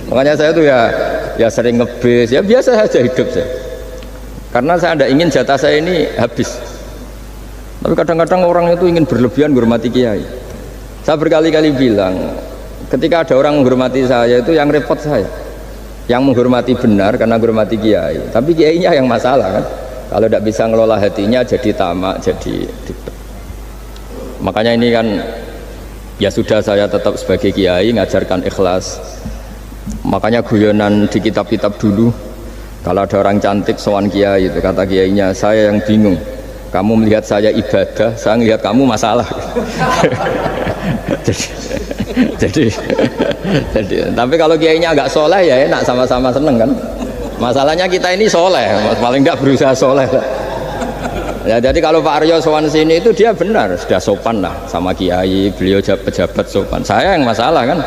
Makanya saya tuh ya sering ngebis, ya biasa saja hidup saya. Karena saya tidak ingin jatah saya ini habis. Tapi kadang-kadang orang itu ingin berlebihan menghormati kiai. Saya berkali-kali bilang, ketika ada orang menghormati saya itu yang repot saya. Yang menghormati benar karena menghormati kiai. Tapi kiainya yang masalah kan. Kalau tidak bisa ngelola hatinya jadi tamak, jadi ribet. Makanya ini kan ya sudah, saya tetap sebagai kiai ngajarkan ikhlas. Makanya guyonan di kitab-kitab dulu, kalau ada orang cantik sowan kiai itu kata kiainya, saya yang bingung. Kamu melihat saya ibadah, saya melihat kamu masalah. jadi tapi kalau kiainya agak soleh ya enak, sama-sama seneng kan. Masalahnya kita ini soleh, paling enggak berusaha soleh. Ya, jadi kalau Pak Aryo sowan sini itu dia benar, sudah sopan lah sama kiai, beliau pejabat sopan. Saya yang masalah kan.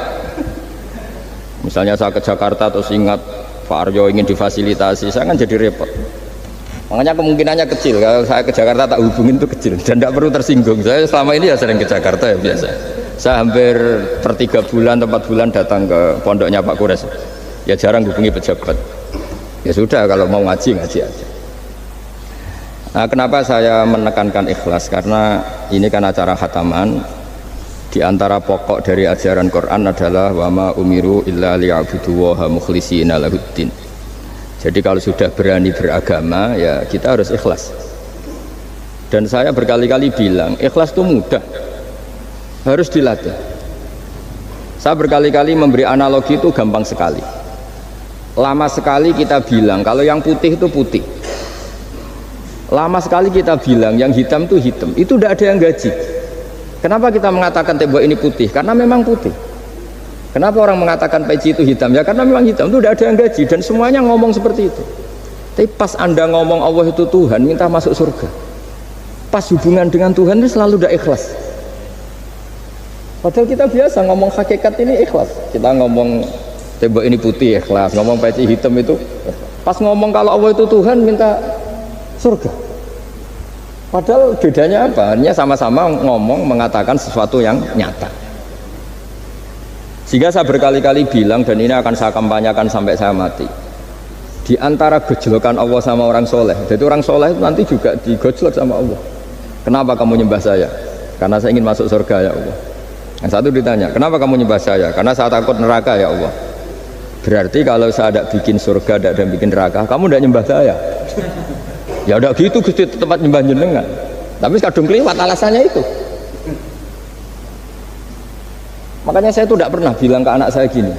Misalnya saya ke Jakarta terus ingat Pak Aryo ingin difasilitasi, saya kan jadi repot. Makanya kemungkinannya kecil kalau saya ke Jakarta tak hubungin itu kecil dan tidak perlu tersinggung. Saya selama ini ya sering ke Jakarta ya biasa. Saya hampir per 3 bulan atau 4 bulan datang ke pondoknya Pak Kures. Ya jarang hubungi pejabat. Ya sudah, kalau mau ngaji aja. Nah, kenapa saya menekankan ikhlas? Karena ini kan acara khataman. Di antara pokok dari ajaran Quran adalah wa ma umiru illa liya'buduwaha mukhlishina lahuddin. Jadi kalau sudah berani beragama ya kita harus ikhlas. Dan saya berkali-kali bilang ikhlas itu mudah, harus dilatih. Saya berkali-kali memberi analogi itu gampang sekali. Lama sekali kita bilang kalau yang putih itu putih. Lama sekali kita bilang yang hitam itu hitam. Itu tidak ada yang gaji. Kenapa kita mengatakan tembok ini putih? Karena memang putih. Kenapa orang mengatakan peci itu hitam? Ya karena memang hitam, itu tidak ada yang gaji dan semuanya ngomong seperti itu. Tapi pas Anda ngomong Allah itu Tuhan, minta masuk surga. Pas hubungan dengan Tuhan itu selalu tidak ikhlas. Padahal kita biasa ngomong hakikat ini ikhlas. Kita ngomong tembok ini putih ikhlas, ngomong peci hitam itu. Pas ngomong kalau Allah itu Tuhan, minta surga. Padahal bedanya apa? Hanya sama-sama ngomong mengatakan sesuatu yang nyata. Sehingga saya berkali-kali bilang dan ini akan saya kampanyakan sampai saya mati. Di antara gejolokan Allah sama orang soleh, jadi orang soleh itu nanti juga digojlok sama Allah. Kenapa kamu nyembah saya? Karena saya ingin masuk surga ya Allah. Yang satu ditanya, kenapa kamu nyembah saya? Karena saya takut neraka ya Allah. Berarti kalau saya tidak bikin surga, tidak ada bikin neraka, kamu tidak nyembah saya. Ya udah gitu Gusti, tempat nyembah jenengan. Tapi kadung keliwat alasannya itu. Makanya saya itu tidak pernah bilang ke anak saya gini,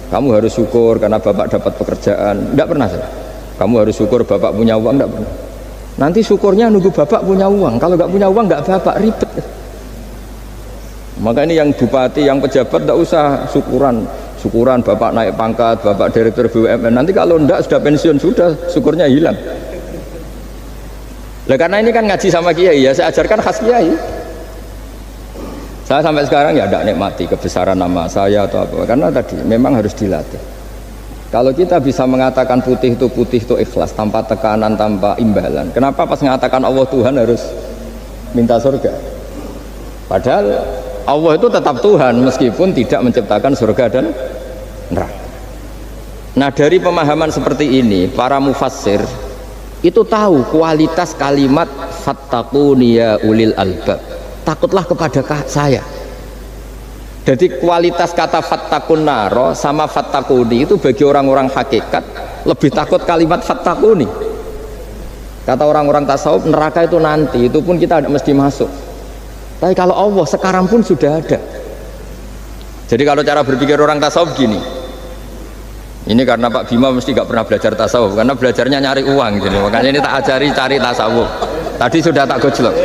kamu harus syukur karena bapak dapat pekerjaan. Tidak pernah saya. Kamu harus syukur bapak punya uang, tidak pernah. Nanti syukurnya nunggu bapak punya uang. Kalau nggak punya uang nggak bapak, ribet. Maka ini yang bupati, yang pejabat tidak usah syukuran bapak naik pangkat, bapak direktur BUMN. Nanti kalau enggak sudah pensiun, sudah syukurnya hilang. Nah, karena ini kan ngaji sama kiai ya, saya ajarkan khas kiai. Saya sampai sekarang ya tidak nikmati kebesaran nama saya atau apa, karena tadi memang harus dilatih. Kalau kita bisa mengatakan putih itu ikhlas, tanpa tekanan, tanpa imbalan. Kenapa pas mengatakan Allah Tuhan harus minta surga? Padahal Allah itu tetap Tuhan meskipun tidak menciptakan surga dan neraka. Nah, dari pemahaman seperti ini para mufassir itu tahu kualitas kalimat fattaquni ya ulil albab, takutlah kepada saya. Jadi kualitas kata fattaqun naro sama fattaquni itu bagi orang-orang hakikat lebih takut kalimat fattaquni. Kata orang-orang tasawuf neraka itu nanti, itu pun kita tidak mesti masuk. Tapi kalau Allah sekarang pun sudah ada. Jadi kalau cara berpikir orang tasawuf gini, ini karena Pak Bima mesti gak pernah belajar tasawuf, karena belajarnya nyari uang gitu. Makanya ini tak ajari cari tasawuf. Tadi sudah tak gojlok,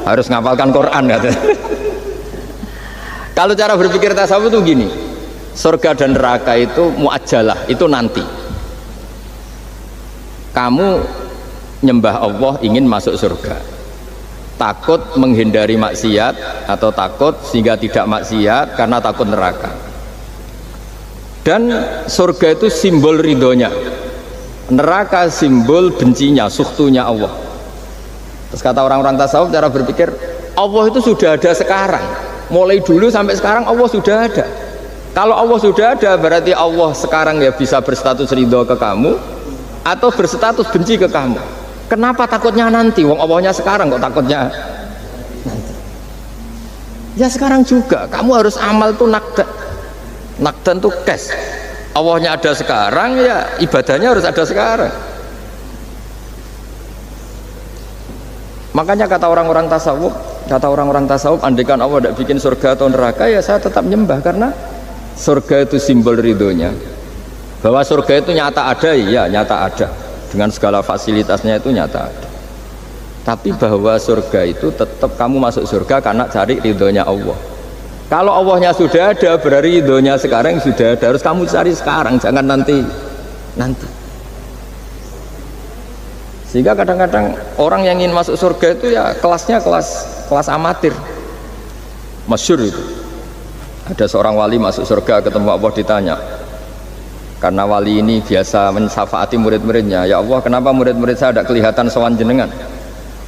harus ngapalkan Quran katanya. Kalau cara berpikir tasawuf itu gini, surga dan neraka itu muajjalah, itu nanti. Kamu nyembah Allah ingin masuk surga, takut menghindari maksiat atau takut sehingga tidak maksiat karena takut neraka. Dan surga itu simbol ridhonya, neraka simbol bencinya, sukhtunya Allah. Terus kata orang-orang tasawuf cara berpikir, Allah itu sudah ada sekarang, mulai dulu sampai sekarang Allah sudah ada. Kalau Allah sudah ada, berarti Allah sekarang ya bisa berstatus ridho ke kamu atau berstatus benci ke kamu. Kenapa takutnya nanti? Wong Allahnya sekarang kok takutnya nanti? Ya sekarang juga. Kamu harus amal tuh nakdan. Nakdan tuh cash. Allahnya ada sekarang, ya ibadahnya harus ada sekarang. Makanya kata orang-orang tasawuf, andaikan Allah tidak bikin surga atau neraka, ya saya tetap nyembah, karena surga itu simbol ridhonya. Bahwa surga itu nyata ada, ya nyata ada, dengan segala fasilitasnya itu nyata ada. Tapi bahwa surga itu tetap kamu masuk surga karena cari ridhonya Allah. Kalau Allahnya sudah ada, berarti ridhonya sekarang sudah ada, harus kamu cari sekarang, jangan nanti. Sehingga kadang-kadang orang yang ingin masuk surga itu ya kelasnya kelas amatir. Masyhur itu. Ada seorang wali masuk surga, ketemu Allah, ditanya, karena wali ini biasa mensyafaati murid-muridnya, ya Allah, kenapa murid-murid saya tidak kelihatan sowan jenengan?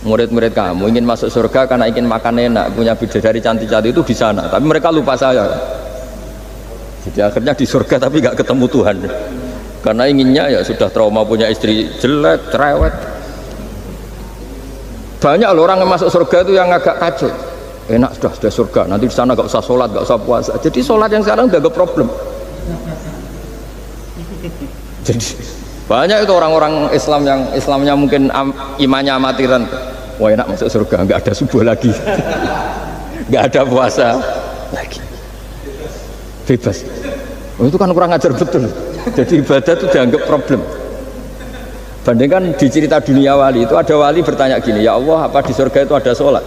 Murid-murid kamu ingin masuk surga karena ingin makan enak, punya bidadari cantik-cantik itu di sana, tapi mereka lupa saya. Jadi akhirnya di surga tapi nggak ketemu Tuhan, karena inginnya ya sudah trauma, punya istri jelek, cerewet. Banyak loh orang yang masuk surga itu yang agak kacau. Enak sudah surga, nanti di sana nggak usah sholat, nggak usah puasa. Jadi sholat yang sekarang udah gak problem. Jadi banyak itu orang-orang Islam yang Islamnya mungkin imannya amatiran. Wah enak masuk surga, nggak ada subuh lagi, nggak ada puasa lagi, bebas. Oh, itu kan kurang ajar betul. Jadi ibadah itu dianggap problem. Bandingkan di cerita dunia wali itu, ada wali bertanya gini, ya Allah, apa di surga itu ada sholat?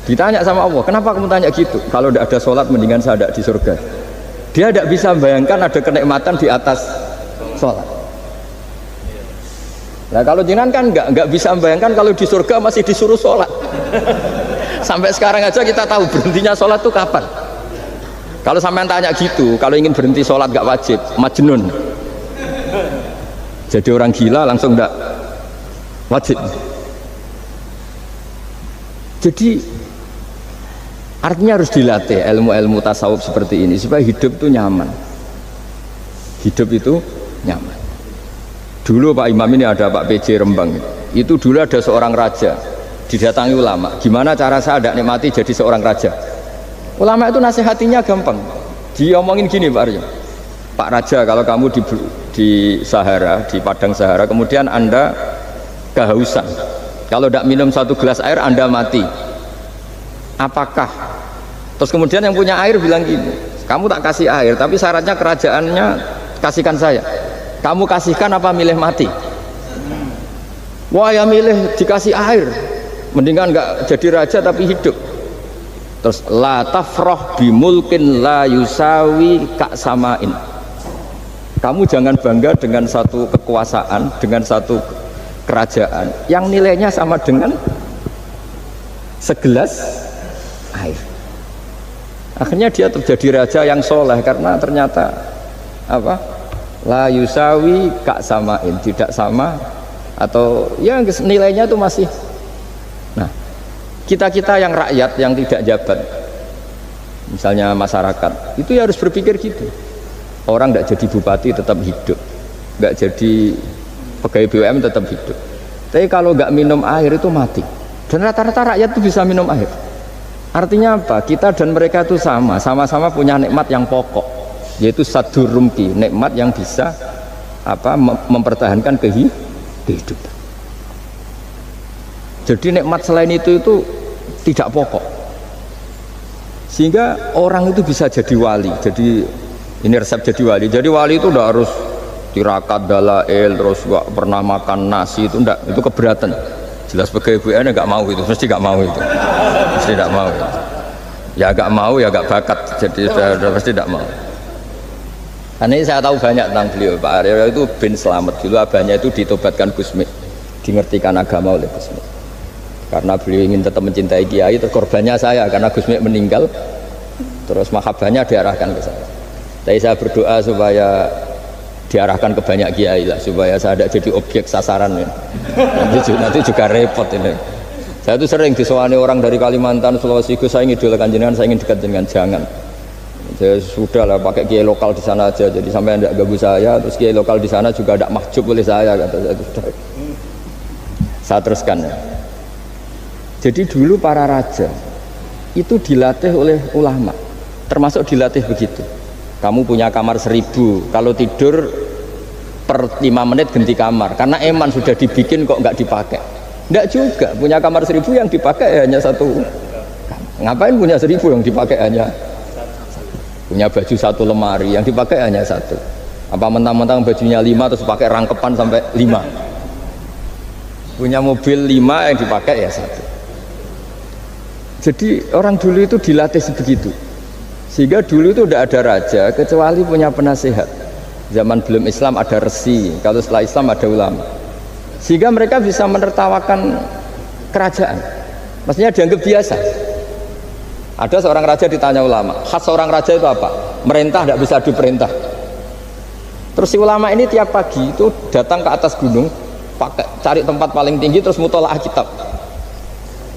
Ditanya sama Allah, kenapa kamu tanya gitu? Kalau tidak ada sholat mendingan saya ada di surga. Dia tidak bisa membayangkan ada kenikmatan di atas sholat. Nah kalau jenengan kan nggak bisa membayangkan kalau di surga masih disuruh sholat. Sampai sekarang aja kita tahu berhentinya sholat itu kapan. Kalau sampean tanya gitu, kalau ingin berhenti sholat nggak wajib, majnun. Jadi orang gila langsung nggak wajib. Jadi artinya harus dilatih ilmu-ilmu tasawuf seperti ini supaya hidup itu nyaman. Hidup itu nyaman. Dulu Pak Imam ini ada Pak PJ Rembang. Itu dulu ada seorang raja, didatangi ulama. Gimana cara saya tidak nikmati jadi seorang raja? Ulama itu nasihatinya gampang. Dia omongin gini Pak Aryo. Pak Raja, kalau kamu di Sahara, di padang Sahara, kemudian Anda kehausan. Kalau tidak minum satu gelas air Anda mati. Apakah? Terus kemudian yang punya air bilang gini, kamu tak kasih air, tapi syaratnya kerajaannya kasihkan saya. Kamu kasihkan apa milih mati? Wah ya milih dikasih air, mendingan nggak jadi raja tapi hidup. Terus la tafroh bimulkin la yusawi kak samain. Kamu jangan bangga dengan satu kekuasaan, dengan satu kerajaan yang nilainya sama dengan segelas air. Akhirnya dia terjadi raja yang soleh karena ternyata apa? La yusawi kak samain, tidak sama atau ya nilainya itu masih. Nah, kita yang rakyat yang tidak jabat, misalnya masyarakat, itu ya harus berpikir gitu. Orang tidak jadi bupati tetap hidup, nggak jadi pegawai BUMN tetap hidup. Tapi kalau nggak minum air itu mati. Dan rata-rata rakyat itu bisa minum air. Artinya apa? Kita dan mereka itu sama-sama punya nikmat yang pokok, yaitu sadur rumki, nikmat yang bisa mempertahankan kehidupan. Jadi nikmat selain itu tidak pokok. Sehingga orang itu bisa jadi wali. Jadi ini resep jadi wali. Jadi wali itu udah harus tirakat dalail, terus gak pernah makan nasi, itu enggak, itu keberatan. Jelas pegawai BUMN nggak mau itu, mesti nggak mau itu, mesti nggak mau. Ya nggak mau, ya nggak bakat, jadi sudah pasti nggak mau. Karena ini saya tahu banyak tentang beliau. Pak Aryo itu bin selamat dulu, abahnya itu ditobatkan Gusmi, dingertikan agama oleh Gusmi. Karena beliau ingin tetap mencintai kiai, terus korbannya saya karena Gusmi meninggal, terus mahabbahnya diarahkan ke saya. Tapi saya berdoa supaya diarahkan ke banyak kiai lah, supaya saya tidak jadi objek sasaran ya. Nanti juga repot ini. Saya tuh sering disewani orang dari Kalimantan, Sulawesi, saya ingin idolakan jenengan, saya ingin dekat dengan jangan. Saya sudah lah pakai kiai lokal di sana aja, jadi sampai tidak ganggu saya. Terus kiai lokal di sana juga tidak mahjub oleh saya, kata saya. Sudah. Saya teruskan ya. Jadi dulu para raja itu dilatih oleh ulama, termasuk dilatih begitu. Kamu punya kamar 1000, kalau tidur per 5 menit ganti kamar, karena eman sudah dibikin kok nggak dipakai. Tidak juga, punya kamar 1000 yang dipakai hanya satu. Ngapain punya 1000 yang dipakai hanya punya baju satu lemari yang dipakai hanya satu? Apa mentang-mentang bajunya 5 terus pakai rangkepan sampai 5? Punya mobil 5 yang dipakai ya satu. Jadi orang dulu itu dilatih sebegitu, sehingga dulu itu tidak ada raja kecuali punya penasehat. Zaman belum Islam ada resi, kalau setelah Islam ada ulama, sehingga mereka bisa menertawakan kerajaan. Maksudnya dianggap biasa. Ada seorang raja ditanya ulama, khas seorang raja itu apa? Merintah tidak bisa diperintah. Terus si ulama ini tiap pagi itu datang ke atas gunung, pakai cari tempat paling tinggi terus mutolaah kitab.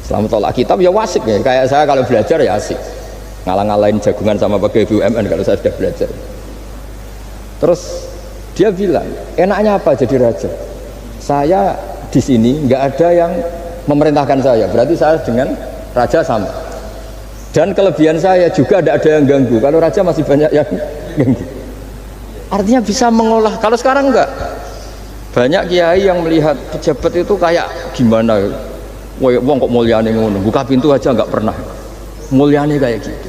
Setelah mutolaah kitab ya wasik ya, kayak saya kalau belajar ya asik. Ngalang-ngalain jagungan sama pegawai BUMN kalau saya sudah belajar. Terus dia bilang, enaknya apa jadi raja? Saya di sini nggak ada yang memerintahkan saya, berarti saya dengan raja sama. Dan kelebihan saya juga tidak ada yang ganggu. Kalau raja masih banyak yang ganggu. Artinya bisa mengolah. Kalau sekarang enggak. Banyak kiai yang melihat pejabat itu kayak gimana? Wong kok mulyane ngono, buka pintu aja enggak pernah. Mulyane kayak gitu.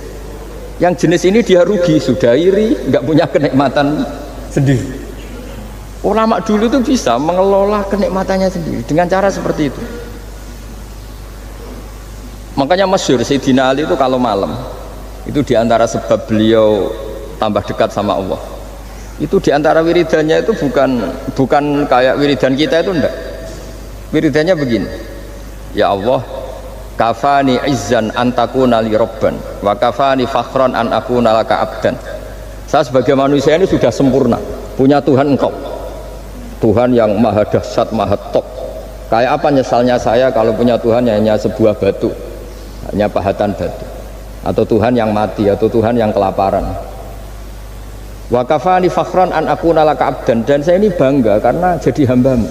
Yang jenis ini dia rugi, sudah iri, enggak punya kenikmatan sendiri. Ulama dulu itu bisa mengelola kenikmatannya sendiri dengan cara seperti itu. Makanya masyhur Sayyidina Ali itu kalau malam itu diantara sebab beliau tambah dekat sama Allah, itu diantara wiridannya itu bukan kayak wiridan kita itu enggak. Wiridannya begini, ya Allah, kafani izzan antakuna li robban wa kafani fakhran an akuna laka abdan. Saya sebagai manusia ini sudah sempurna, punya Tuhan engkau, Tuhan yang maha dahsyat, maha top. Kayak apa nyesalnya saya kalau punya Tuhan hanya sebuah batu, hanya pahatan batu, atau Tuhan yang mati, atau Tuhan yang kelaparan. Wa kafani fakhran an akuna laka abdan, dan saya ini bangga karena jadi hambamu.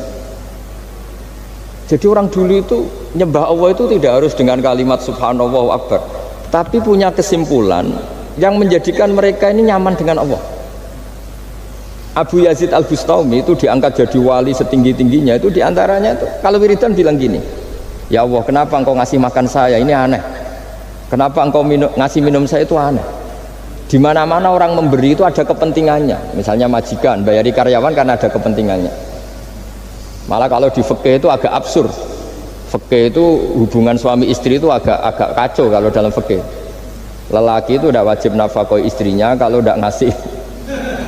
Jadi orang dulu itu nyembah Allah itu tidak harus dengan kalimat subhanallah akbar, tapi punya kesimpulan yang menjadikan mereka ini nyaman dengan Allah. Abu Yazid Al-Bustami itu diangkat jadi wali setinggi-tingginya, itu diantaranya itu kalau wiridan bilang gini, ya Allah, kenapa engkau ngasih makan saya, ini aneh. Kenapa engkau ngasih minum saya, itu aneh. Di mana-mana orang memberi itu ada kepentingannya. Misalnya majikan bayari karyawan karena ada kepentingannya. Malah kalau di fikih itu agak absurd. Fikih itu hubungan suami istri itu agak kacau kalau dalam fikih. Lelaki itu tidak wajib nafkah istrinya kalau tidak ngasih.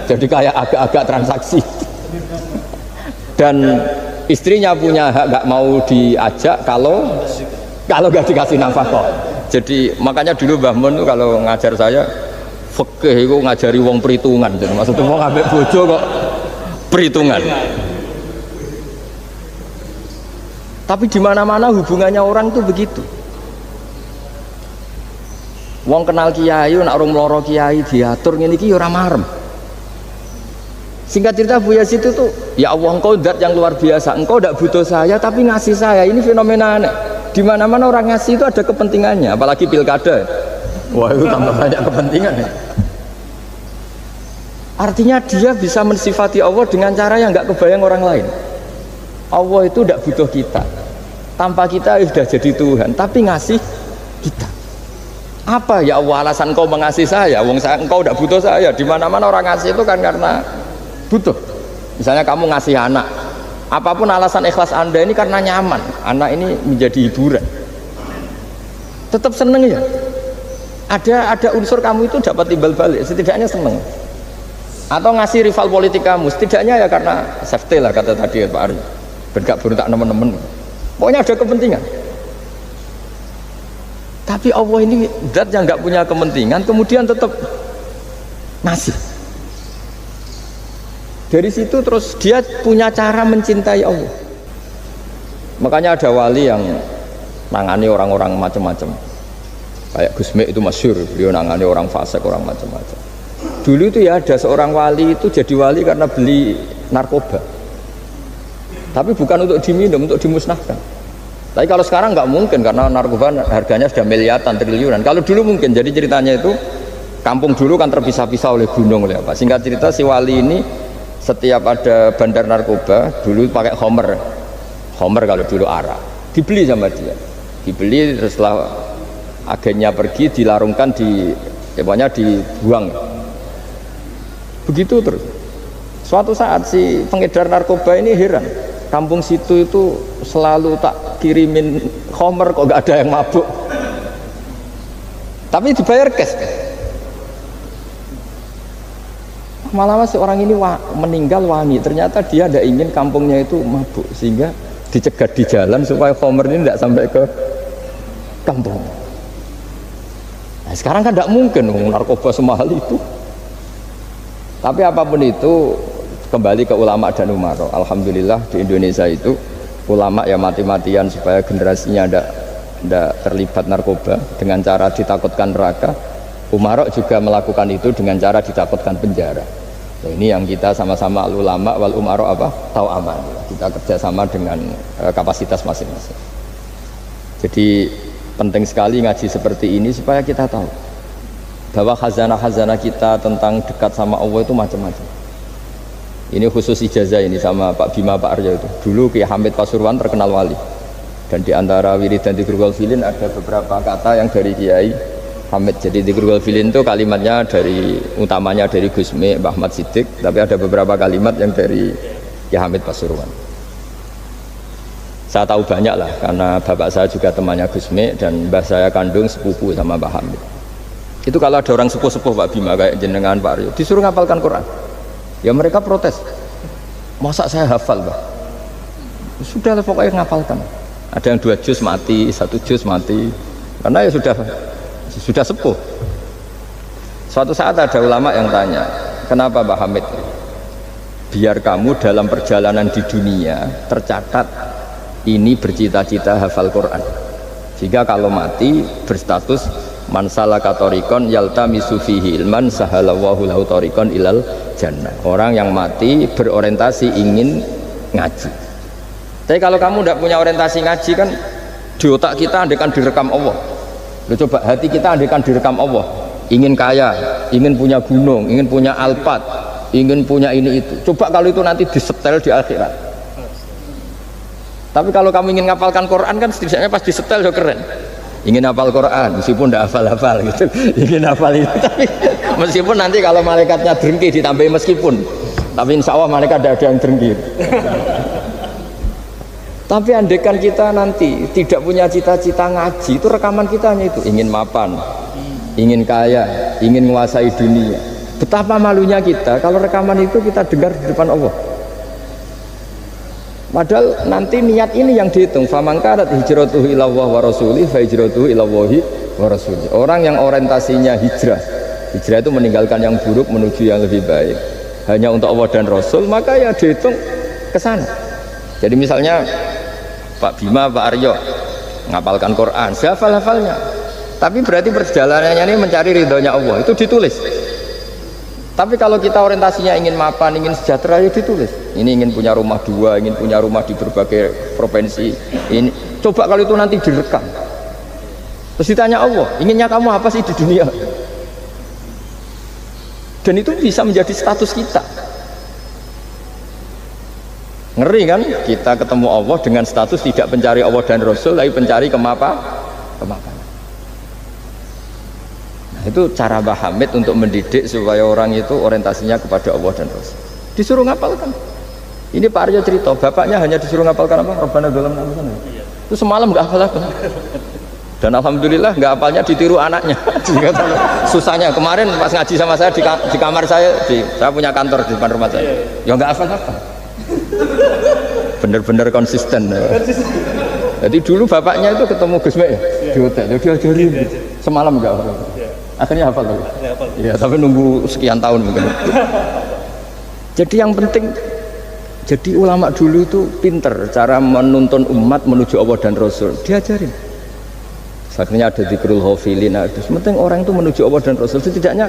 Jadi kayak agak-agak transaksi. Dan istrinya punya hak gak mau diajak kalau gak dikasih nafkah. Jadi makanya dulu Mbah Mun itu kalau ngajar saya fikih itu ngajari wong perhitungan. Jadi maksudnya wong ambek bojo kok perhitungan. Tapi di mana-mana hubungannya orang tuh begitu. Wong kenal kiai, nak orang meloro kiai diatur ngene iki ora marem. Singkat cerita Bu Yazid itu tuh, ya Allah engkau zat yang luar biasa, engkau tidak butuh saya tapi ngasih saya. Ini fenomena aneh. Di mana-mana orang ngasih itu ada kepentingannya, apalagi pilkada. Wah, itu tambah banyak kepentingan ya. Artinya dia bisa mensifati Allah dengan cara yang nggak kebayang orang lain. Allah itu tidak butuh kita, tanpa kita sudah jadi Tuhan, tapi ngasih kita. Apa ya Allah alasan kau mengasihi saya? Wong saya engkau tidak butuh saya. Di mana-mana orang ngasih itu kan karena butuh. Misalnya kamu ngasih anak, apapun alasan ikhlas Anda ini karena nyaman, anak ini menjadi hiburan, tetap seneng ya. Ada unsur kamu itu dapat timbal balik, setidaknya seneng. Atau ngasih rival politik kamu, setidaknya ya karena safety lah, kata tadi Pak Ari, bergak berontak teman-teman. Pokoknya ada kepentingan. Tapi Allah ini zat yang nggak punya kepentingan, kemudian tetap ngasih. Dari situ terus dia punya cara mencintai Allah. Makanya ada wali yang nangani orang-orang macam-macam. Kayak Gusme itu masyhur, beliau nangani orang fasik, orang macam-macam. Dulu itu ya ada seorang wali itu jadi wali karena beli narkoba. Tapi bukan untuk diminum, untuk dimusnahkan. Tapi kalau sekarang nggak mungkin karena narkoba harganya sudah miliaran, triliunan. Kalau dulu mungkin. Jadi ceritanya itu kampung dulu kan terpisah-pisah oleh gunung oleh apa. Singkat cerita si wali ini setiap ada bandar narkoba dulu pakai homer kalau dulu arak. Dibeli sama dia. Dibeli terus setelah agennya pergi dilarungkan pokoknya dibuang. Begitu terus. Suatu saat si pengedar narkoba ini heran, kampung situ itu selalu tak kirimin homer kok gak ada yang mabuk, tapi dibayar cash. Malah si orang ini meninggal wangi, ternyata dia tidak ingin kampungnya itu mabuk sehingga dicegat di jalan supaya homer ini tidak sampai ke kampung. Nah, sekarang kan tidak mungkin narkoba semahal itu. Tapi apapun itu kembali ke ulama dan umaro. Alhamdulillah di Indonesia itu ulama ya mati-matian supaya generasinya tidak terlibat narkoba dengan cara ditakutkan neraka. Umaro juga melakukan itu dengan cara ditakutkan penjara. Nah, ini yang kita sama-sama ulama wal umaro tahu aman. Kita kerjasama dengan kapasitas masing-masing. Jadi penting sekali ngaji seperti ini supaya kita tahu bahwa khazanah-khazanah kita tentang dekat sama Allah itu macam-macam. Ini khusus ijazah ini sama Pak Bima, Pak Aryo itu. Dulu Kiai Hamid Pasuruan terkenal wali. Dan di antara wirid dan dzikrul filin ada beberapa kata yang dari Kiai Hamid. Jadi dzikrul filin itu kalimatnya utamanya dari Gusme, Mbah Ahmad Siddiq, tapi ada beberapa kalimat yang dari Kiai Hamid Pasuruan. Saya tahu banyak lah karena bapak saya juga temannya Gusme dan mbah saya kandung sepupu sama Mbah Hamid. Itu kalau ada orang sepuh-sepuh Pak Bima kayak jenengan Pak Aryo disuruh ngapalkan Quran, ya mereka protes, masa saya hafal Pak? Sudah lah pokoknya ngapalkan. Ada yang 2 juz mati, 1 juz mati, karena ya sudah sepuh. Suatu saat ada ulama yang tanya, kenapa Mbah Hamid? Biar kamu dalam perjalanan di dunia tercatat ini bercita-cita hafal Quran, sehingga kalau mati berstatus man salaka thoriqan yaltamisu fihi ilman sahalallahu lahu thoriqan ilal jannah. Orang yang mati berorientasi ingin ngaji. Tapi kalau kamu tidak punya orientasi ngaji kan di otak kita andaikan direkam Allah. Loh, coba hati kita andaikan direkam Allah, ingin kaya, ingin punya gunung, ingin punya alpat, ingin punya ini itu. Coba kalau itu nanti disetel di akhirat. Tapi kalau kamu ingin ngapalkan Quran kan setidaknya pas disetel so keren. Ingin hafal Quran meskipun tidak hafal-hafal gitu, ingin hafal itu, tapi meskipun nanti kalau malaikatnya drengki ditambahin meskipun, tapi insya Allah malaikat tidak ada yang drengki. Tapi andaikan kita nanti tidak punya cita-cita ngaji, itu rekaman kita hanya itu, ingin mapan, ingin kaya, ingin menguasai dunia. Betapa malunya kita kalau rekaman itu kita dengar di depan Allah. Padahal nanti niat ini yang dihitung. Faman kanat hijratuhu ilallah wa rasulih fa hijratuhu ilallahi wa rasulih. Orang yang orientasinya hijrah itu meninggalkan yang buruk menuju yang lebih baik hanya untuk Allah dan Rasul, maka ya dihitung ke sana. Jadi misalnya Pak Bima, Pak Aryo ngapalkan Quran, hafal-hafalnya, tapi berarti perjalanannya ini mencari ridhonya Allah, itu ditulis. Tapi kalau kita orientasinya ingin mapan, ingin sejahtera, ya ditulis. Ini ingin punya rumah 2, ingin punya rumah di berbagai provinsi. Ini coba kalau itu nanti direkam. Terus ditanya Allah, inginnya kamu apa sih di dunia? Dan itu bisa menjadi status kita. Ngeri kan? Kita ketemu Allah dengan status tidak pencari Allah dan Rasul, tapi pencari kemapanan. Itu cara Mbah Hamid untuk mendidik supaya orang itu orientasinya kepada Allah dan Rasul. Disuruh ngapalkan. Ini Pak Aryo cerita, bapaknya hanya disuruh ngapalkan apa? Rabbana dzalamna anfusana. Itu semalam nggak hafal. Dan alhamdulillah nggak hafalnya ditiru anaknya. Susahnya kemarin pas ngaji sama saya di kamar saya punya kantor di depan rumah saya. Ya nggak hafal-hafal. Bener-bener konsisten. Jadi dulu bapaknya itu ketemu Gus Mek ya, di hotel. Dia diajarin semalam nggak hafal. Akhirnya hafal tuh. Ya, tapi nunggu sekian tahun mungkin. Jadi yang penting, jadi ulama dulu itu pinter cara menuntun umat menuju Allah dan Rasul. Diajarin. Akhirnya ada dzikrul ghafilin. Nah, itu penting orang itu menuju Allah dan Rasul. Setidaknya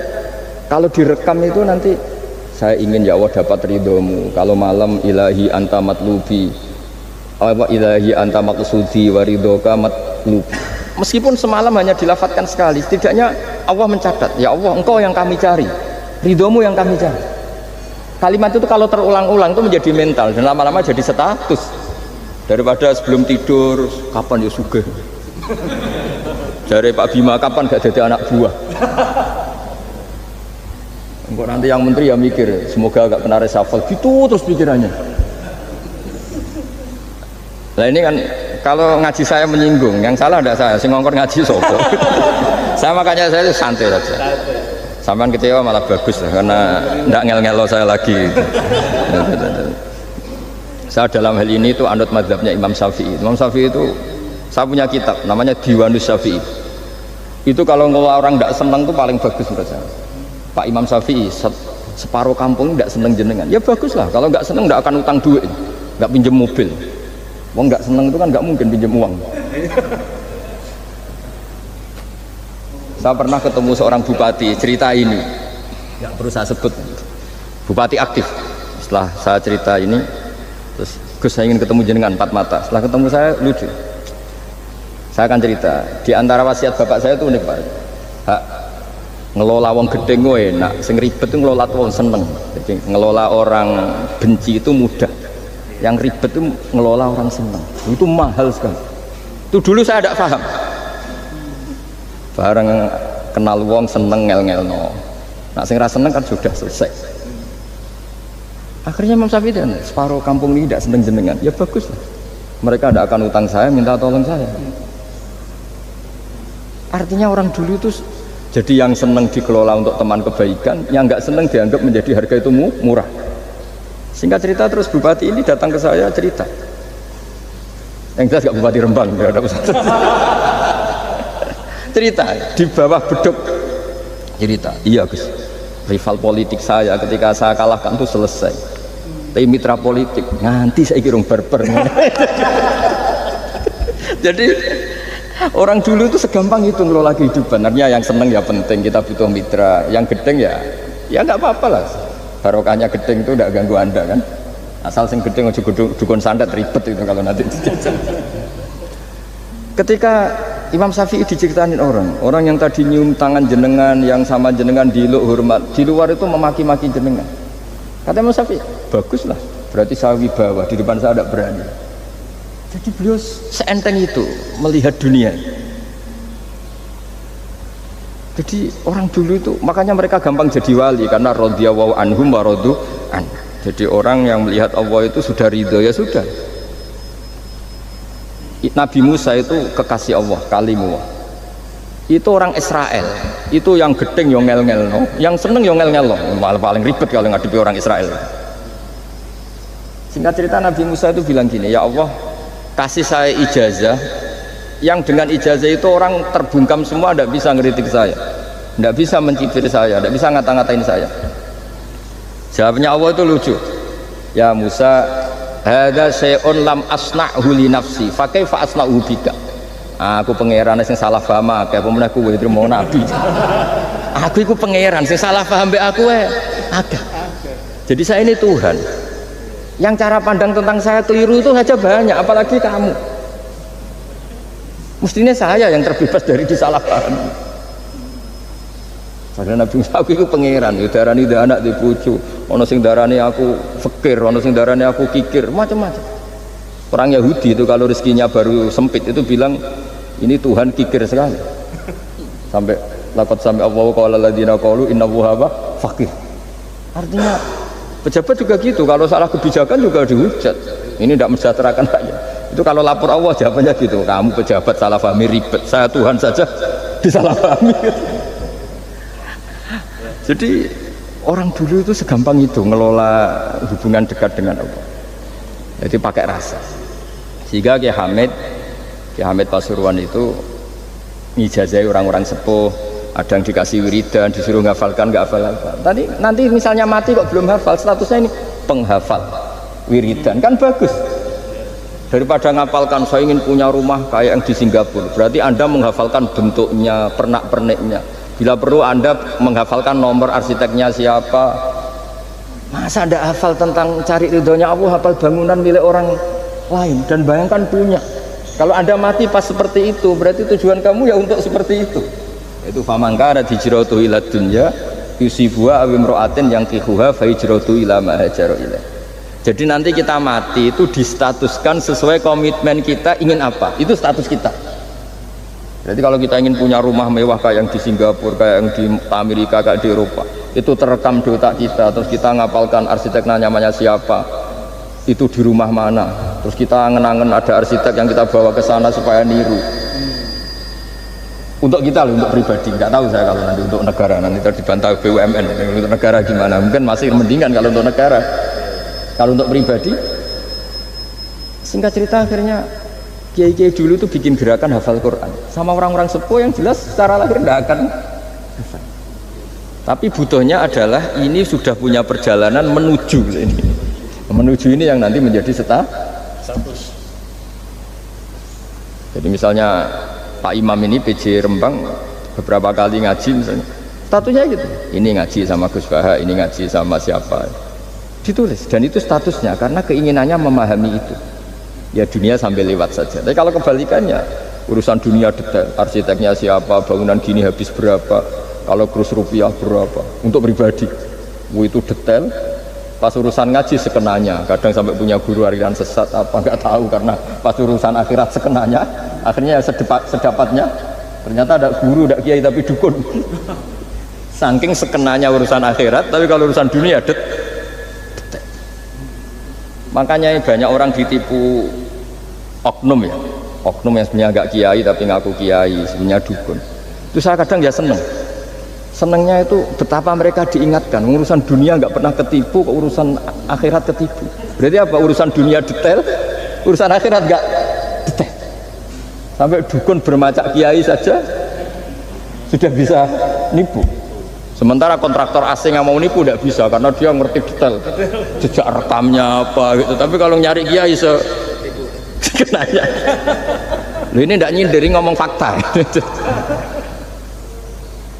kalau direkam itu nanti saya ingin ya Allah dapat ridhomu. Kalau malam ilahi anta matlubi, apa ilahi anta maqsudi wa ridhoka matlubi. Meskipun semalam hanya dilafatkan sekali, setidaknya Allah mencatat, ya Allah engkau yang kami cari, ridhomu yang kami cari. Kalimat itu kalau terulang-ulang itu menjadi mental dan lama-lama jadi status. Daripada sebelum tidur, kapan ya sugih. Dari Pak Bima, kapan gak jadi anak buah. Engkau nanti yang menteri ya mikir, semoga gak kena reshuffle, gitu terus pikirannya. Nah ini kan kalau ngaji saya menyinggung, yang salah ada saya, sing ngongkor ngaji sopo. Saya makanya saya santai saja. Sampean kecewa malah bagus lah, karena ndak ngel-ngelo saya lagi. Saya dalam hal ini itu anut mazhabnya Imam Syafi'i. Imam Syafi'i itu saya punya kitab namanya Diwanus Syafi'i. Itu kalau orang ndak senang itu paling bagus menurut saya. Pak Imam Syafi'i separuh kampung ndak seneng jenengan. Ya bagus lah, kalau nggak seneng ndak akan utang duit, nggak pinjem mobil. Wong nggak seneng itu kan nggak mungkin pinjem uang. Saya pernah ketemu seorang bupati cerita ini, nggak perlu saya sebut. Bupati aktif. Setelah saya cerita ini, terus Gus saya ingin ketemu jenengan empat mata. Setelah ketemu saya lucu. Saya akan cerita. Di antara wasiat bapak saya itu unik Pak. Hak ngelola wong gedeng enak, sing ribet itu ngelola wong seneng. Jadi ngelola orang benci itu mudah. Yang ribet itu ngelola orang seneng. Itu mahal sekali. Itu dulu saya tidak paham. Bareng kenal wong seneng ngel-ngelno. Nah sing ra seneng kan sudah selesai. Akhirnya Imam Syafi'i dan separuh kampung ini tidak seneng jenengan. Ya bagus lah. Mereka tidak akan utang saya, minta tolong saya. Artinya orang dulu itu jadi yang seneng dikelola untuk teman kebaikan, yang nggak seneng dianggap menjadi harga itu murah. Singkat cerita terus bupati ini datang ke saya cerita. Yang jelas gak bupati Rembang, ya ada cerita di bawah beduk cerita. Iya Gus, rival politik saya ketika saya kalahkan itu selesai. Tapi mitra politik nanti saya kira barbar. Jadi orang dulu itu segampang itu ngelola kehidupan. Artinya yang seneng ya penting, kita butuh mitra. Yang gedeng ya nggak apa-apa lah. Barokahnya gedeng itu tidak ganggu anda kan. Asal sing gedeng aja dukun santet ribet itu kalau nanti. Ketika Imam Syafi'i diceritain orang yang tadi nyium tangan jenengan, yang sama jenengan diluk hormat, di luar itu memaki-maki jenengan. Kata Imam Syafi'i, baguslah. Berarti saya wibawa, di depan saya tidak berani. Jadi beliau seenteng itu melihat dunia. Jadi orang dulu itu makanya mereka gampang jadi wali karena radhiyallahu anhum wa radu an. Jadi orang yang melihat Allah itu sudah ridho ya sudah. Nabi Musa itu kekasih Allah, kalimullah. Itu orang Israel. Itu yang gedeng yo ngel-ngel no, yang seneng yo ngel-ngel no. Malah paling ribet kalau ngadepi orang Israel. Singkat cerita Nabi Musa itu bilang gini, ya Allah kasih saya ijazah yang dengan ijazah itu orang terbungkam semua, tidak bisa ngeritik saya, tidak bisa mencibir saya, tidak bisa ngata-ngatain saya. Jawabnya Allah itu lucu, ya Musa hadza syai'un lam asna'hu li nafsi fa kaifa asna'hu bika. Aku pangeran sing salah paham akeh, pemen aku kowe trimo nabi. Aku iku pangeran sing salah paham mbek aku akeh. Jadi saya ini Tuhan. Yang cara pandang tentang saya keliru itu saja banyak, apalagi kamu. Mestinya saya yang terbebas dari disalahpahami. Karena Nabi Musa aku itu pangeran, darani anak di bojo, ono sing darani aku fakir, ono sing darani aku kikir, macam-macam. Orang Yahudi itu kalau rezekinya baru sempit itu bilang ini Tuhan kikir sekali. Sampai laqad sami Allahu qala alladziina qalu innallaha faqir. Artinya pejabat juga gitu, kalau salah kebijakan juga dihujat. Ini tidak mensejahterakan rakyat. Itu kalau lapor Allah jawabannya gitu, kamu pejabat salah pahami ribet, saya Tuhan saja disalahpahami. Jadi orang dulu itu segampang itu ngelola hubungan dekat dengan Allah. Jadi pakai rasa. Sehingga Kiai Hamid Pasuruan itu ngijazai orang-orang sepuh, ada yang dikasih wiridan, disuruh ngafalkan, nggak hafal-hafal. Tadi nanti misalnya mati kok belum hafal, statusnya ini penghafal wiridan, kan bagus. Daripada ngapalkan saya ingin punya rumah kayak yang di Singapura, berarti Anda menghafalkan bentuknya, pernak-perniknya. Bila perlu Anda menghafalkan nomor arsiteknya siapa. Masa Anda hafal tentang cari ridhonya Allah, hafal bangunan milik orang lain dan bayangkan punya. Kalau Anda mati pas seperti itu, berarti tujuan kamu ya untuk seperti itu. Itu famangkara hijratuhu ila dunya yusibuha aw imra'atin yang kihuha fa hijratuhu ila ma hajara ilaih. Jadi nanti kita mati itu distatuskan sesuai komitmen kita ingin apa, itu status kita. Jadi kalau kita ingin punya rumah mewah kayak yang di Singapura, kayak yang di Amerika, kayak di Eropa, itu terekam di otak kita. Terus kita ngapalkan arsiteknya namanya siapa, itu di rumah mana. Terus kita angen-angen ada arsitek yang kita bawa ke sana supaya niru. Untuk kita loh, untuk pribadi, nggak tahu saya kalau nanti untuk negara, nanti dibantah BUMN. Untuk negara gimana? Mungkin masih mendingan kalau untuk negara. Kalau untuk pribadi, singkat cerita akhirnya kiai-kiai dulu itu bikin gerakan hafal Quran sama orang-orang sepuh yang jelas secara lahir tidak akan hafal. Tapi butuhnya adalah ini sudah punya perjalanan menuju ini. Menuju ini yang nanti menjadi status. Jadi misalnya Pak Imam ini PJ Rembang beberapa kali ngaji misalnya, statusnya gitu. Ini ngaji sama Gus Baha, ini ngaji sama siapa. Ditulis dan itu statusnya karena keinginannya memahami itu. Ya dunia sambil lewat saja. Tapi kalau kebalikannya, urusan dunia detail, arsiteknya siapa, bangunan gini habis berapa, kalau kurs rupiah berapa, untuk pribadi, itu detail. Pas urusan ngaji sekenanya, kadang sampai punya guru aliran sesat apa nggak tahu karena pas urusan akhirat sekenanya, akhirnya sedapatnya ternyata ada guru, ada kiai tapi dukun. Saking sekenanya urusan akhirat, tapi kalau urusan dunia detail. Makanya banyak orang ditipu oknum ya, oknum yang sebenarnya agak kiai tapi ngaku kiai, sebenarnya dukun. Itu saya kadang ya senengnya itu betapa mereka diingatkan urusan dunia nggak pernah ketipu, kok urusan akhirat ketipu. Berarti apa? Urusan dunia detail, urusan akhirat nggak detail. Sampai dukun bermacak kiai saja sudah bisa nipu. Sementara kontraktor asing yang mau nipu tidak bisa karena dia ngerti detail jejak rekamnya apa gitu. Tapi kalau nyari kiai sekenanya, loh ini tidak nyindirin ngomong fakta.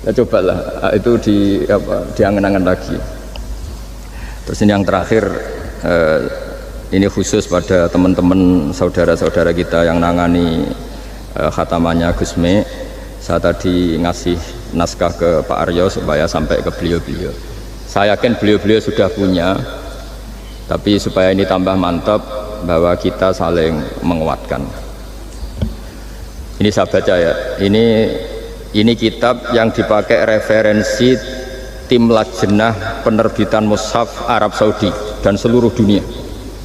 Ya cobalah itu diangen-angen lagi. Terus ini yang terakhir, ini khusus pada teman-teman saudara-saudara kita yang nangani khatamannya Gusme. Saya tadi ngasih naskah ke Pak Aryo supaya sampai ke beliau-beliau. Saya yakin beliau-beliau sudah punya, tapi supaya ini tambah mantap bahwa kita saling menguatkan. Ini saya baca ya. Ini kitab yang dipakai referensi tim lajnah penerbitan mushaf Arab Saudi dan seluruh dunia,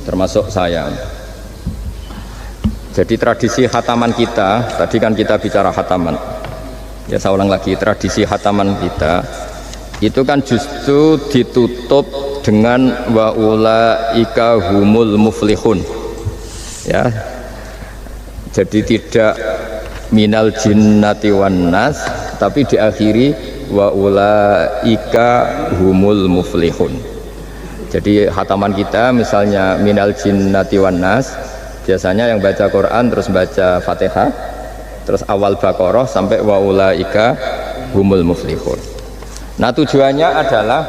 termasuk saya. Jadi tradisi khataman kita, tadi kan kita bicara khataman. Ya saya ulang lagi, tradisi khataman kita itu kan justru ditutup dengan wa ulaika humul muflihun. Ya. Jadi tidak minal jinnati wan nas, tapi diakhiri wa ulaika humul muflihun. Jadi khataman kita misalnya minal jinnati wan nas, biasanya yang baca Quran terus baca Fatihah, terus awal Baqarah sampai wa ulaika humul muflihun. Nah tujuannya adalah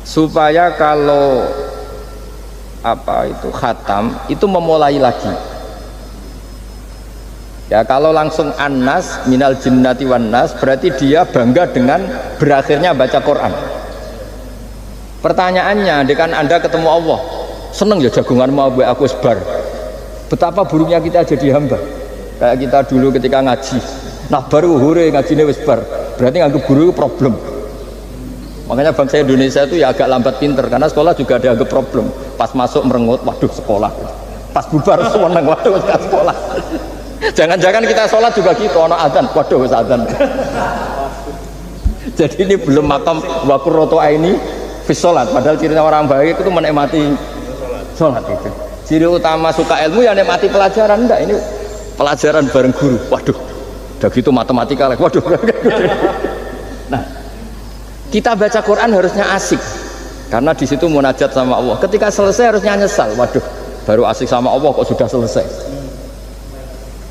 supaya kalau khatam itu memulai lagi. Ya kalau langsung an-nas minal jinnati wan nas berarti dia bangga dengan berakhirnya baca Quran. Pertanyaannya, dengan Anda ketemu Allah, seneng ya jagungan mau aku sebar. Betapa buruknya kita jadi hamba. Kayak kita dulu ketika ngaji, nah baru hore ngajine wis bar, berarti nganggep guru itu problem. Makanya bangsa Indonesia itu ya agak lambat pinter, karena sekolah juga dianggap problem. Pas masuk merengut, waduh sekolah. Pas bubar seneng, waduh sekolah. Jangan-jangan kita sholat juga gitu, ono adzan, waduh adzan. Jadi ini belum makam wakurroto ini fis sholat, padahal cirinya orang baik itu menikmati sholat itu. Ciri utama suka ilmu ya nikmati pelajaran, enggak ini pelajaran bareng guru, waduh udah gitu matematika lagi, waduh. Nah kita baca Quran harusnya asik karena di situ munajat sama Allah. Ketika selesai harusnya nyesal, waduh baru asik sama Allah kok sudah selesai.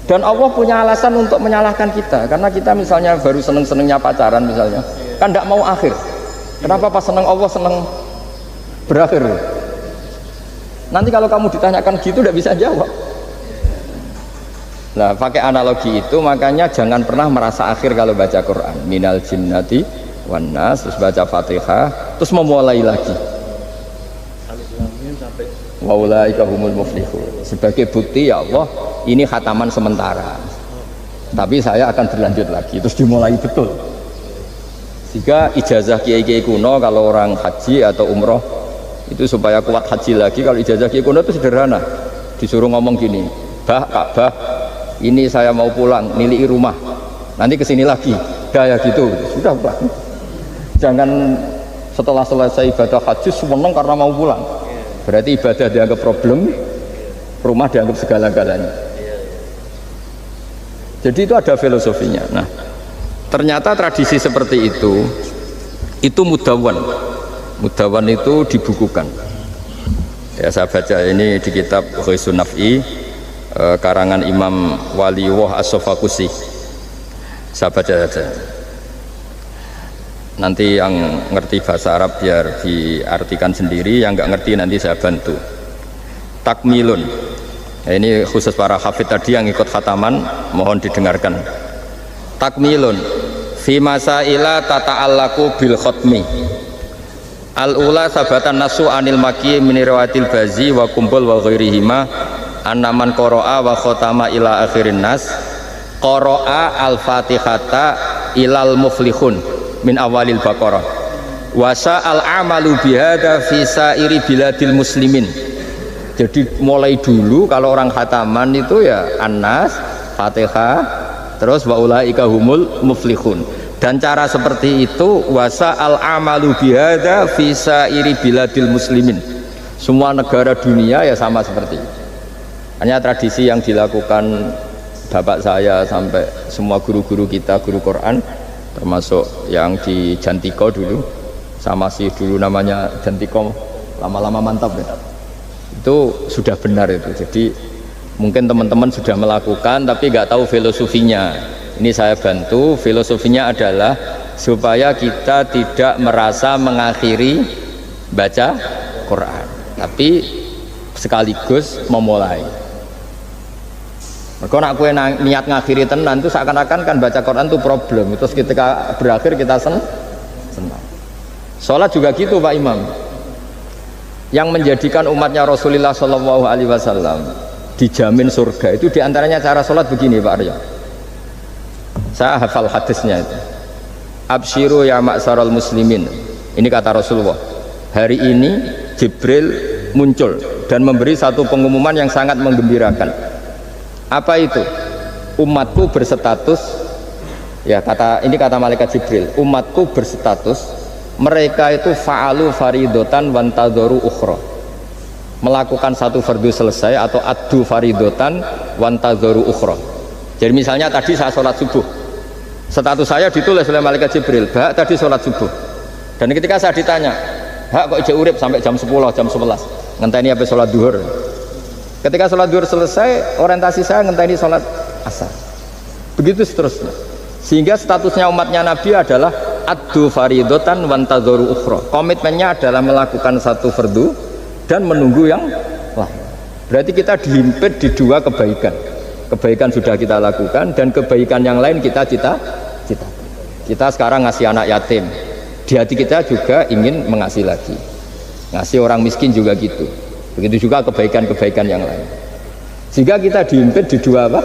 Dan Allah punya alasan untuk menyalahkan kita, karena kita misalnya baru seneng-senengnya pacaran misalnya, kan tidak mau akhir. Kenapa pas seneng Allah seneng berakhir? Nanti kalau kamu ditanyakan gitu tidak bisa jawab. Nah, pakai analogi itu makanya jangan pernah merasa akhir kalau baca Quran. Minal jinnati wan nas, terus baca Fatihah, terus memulai lagi. Wa ulaika humul muflihun. Sebagai bukti ya Allah, ini khataman sementara. Tapi saya akan berlanjut lagi, terus dimulai betul. Jika ijazah kiai-kiai kuno kalau orang haji atau umroh itu supaya kuat haji lagi, kalau ijazah kiai kuno itu sederhana. Disuruh ngomong gini, "Bah, Ka'bah, ini saya mau pulang, nilai rumah, nanti kesini lagi." Kayak gitu, sudah pulang. Jangan setelah selesai ibadah haji seneng karena mau pulang. Berarti ibadah dianggap problem, rumah dianggap segala-galanya. Jadi itu ada filosofinya. Nah, ternyata tradisi seperti itu mudawan. Mudawan itu dibukukan. Ya, saya baca ini di kitab Ghaisun Naf'i, karangan Imam Waliullah As-Sofakusi. Saya baca saja. Nanti yang ngerti bahasa Arab biar diartikan sendiri, yang nggak ngerti nanti saya bantu. Takmilun. Ya, ini khusus para hafid tadi yang ikut khataman, mohon didengarkan. Takmilun fi masaila tata'allaku bil khotmi. Al-ula sabatan nasu anil maki min riwayatil bazi wa kumpul wa ghairihima annaman qara'a wa khotama ila akhirin nas qara'a al-fatihata ilal muflihun min awalil baqarah wa sa'al amalu bihada fi sa'iri biladil muslimin. Jadi mulai dulu kalau orang khataman itu ya An-Nas, Fatihah, terus wa ulaika humul muflihun. Dan cara seperti itu wasa al amalu bihada fi sa'iri biladil muslimin. Semua negara dunia ya sama seperti itu. Hanya tradisi yang dilakukan bapak saya sampai semua guru-guru kita, guru Quran, termasuk yang di Jantiko dulu, sama sih dulu namanya Jantiko, lama-lama mantap ya. Itu sudah benar itu. Jadi mungkin teman-teman sudah melakukan tapi nggak tahu filosofinya. Ini saya bantu. Filosofinya adalah supaya kita tidak merasa mengakhiri baca Quran, tapi sekaligus memulai. Kalau nak kue niat ngakhiri tenan itu seakan-akan kan baca Quran itu problem. Terus ketika berakhir kita senang. Sholat juga gitu Pak Imam. Yang menjadikan umatnya Rasulullah Shallallahu Alaihi Wasallam dijamin surga itu diantaranya cara sholat begini Pak Arya. Saya hafal hadisnya itu. Absyiru ya ma'syaral muslimin. Ini kata Rasulullah. Hari ini Jibril muncul dan memberi satu pengumuman yang sangat menggembirakan. Apa itu? Umatku berstatus, ya ini kata malaikat Jibril. Umatku berstatus mereka itu fa'alu faridotan wantadzoru ukhra. Melakukan satu fardu selesai atau addu faridotan wantadzoru ukhra. Jadi misalnya tadi saya sholat subuh, status saya ditulis oleh malaikat Jibril, Bak tadi sholat subuh. Dan ketika saya ditanya, Bak kok ijek urip sampai jam 10, jam 11, ngenteni apa sholat duhur. Ketika sholat duhur selesai, orientasi saya ngenteni sholat asar. Begitu seterusnya. Sehingga statusnya umatnya Nabi adalah addu faridotan wantadzoru ukhra. Komitmennya adalah melakukan satu fardu dan menunggu yang lain. Berarti kita dihimpit di dua kebaikan. Kebaikan sudah kita lakukan dan kebaikan yang lain kita cita. Kita sekarang ngasih anak yatim, di hati kita juga ingin mengasih lagi, ngasih orang miskin juga gitu. Begitu juga kebaikan-kebaikan yang lain. Sehingga kita dihimpit di dua apa?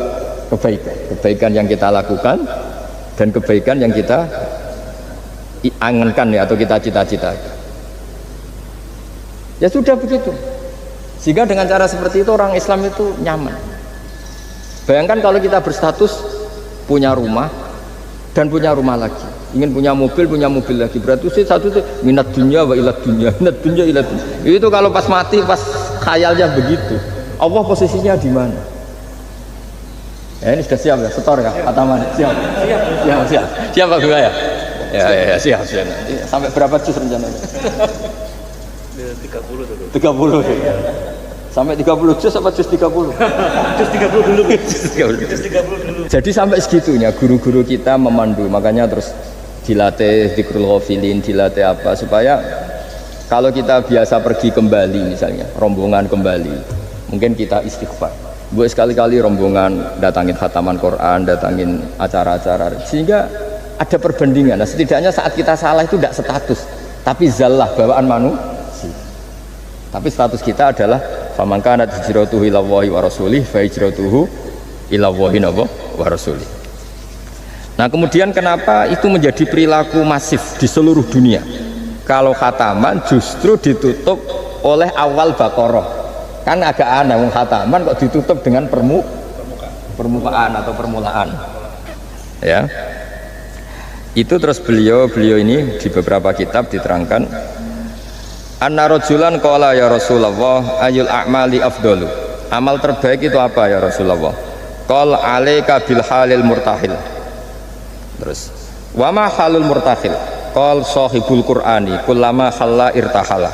Kebaikan yang kita lakukan dan kebaikan yang kita angankan ya, atau kita cita-citakan. Ya sudah begitu. Sehingga dengan cara seperti itu orang Islam itu nyaman. Bayangkan kalau kita berstatus punya rumah dan punya rumah lagi, ingin punya mobil lagi, berarti satu itu minat dunia wa ilat dunia, minat dunia ilat dunia. Itu kalau pas mati, pas khayalnya begitu, Allah posisinya di mana? Ya ini sudah siap ya, setor ya, Ataman, siap Pak Gua ya? Ya siap. Nanti sampai berapa juz rencananya? 30 dulu. 30 ya. Sampai 30 juz apa juz 30? Juz 30 dulu. Juz 30 dulu. Jadi sampai segitunya guru-guru kita memandu, makanya terus dilatih dzikrul ghafilin, dilatih apa supaya kalau kita biasa pergi kembali misalnya, rombongan kembali, mungkin kita istighfar. Buat sekali-kali rombongan datangin khataman Quran, datangin acara-acara sehingga ada perbandingan. Nah, setidaknya saat kita salah itu tidak status, tapi zallah bawaan manusia. Tapi status kita adalah faman kanat hijratuhu ila Allahi wa rasulih fa hijratuhu ila Allahi wa rasulih. Nah, kemudian kenapa itu menjadi perilaku masif di seluruh dunia? Kalau khataman justru ditutup oleh awal Baqarah. Kan agak aneh wong khataman kok ditutup dengan permukaan atau permulaan. Ya. Itu terus beliau ini di beberapa kitab diterangkan anna rajulan qala ya Rasulullah ayul a'mali afdalu. Amal terbaik itu apa ya Rasulullah? Qal alaika bil halil murtahil. Terus wa ma halul murtahil? Qal sahibul qur'ani kullama khalla irtahala.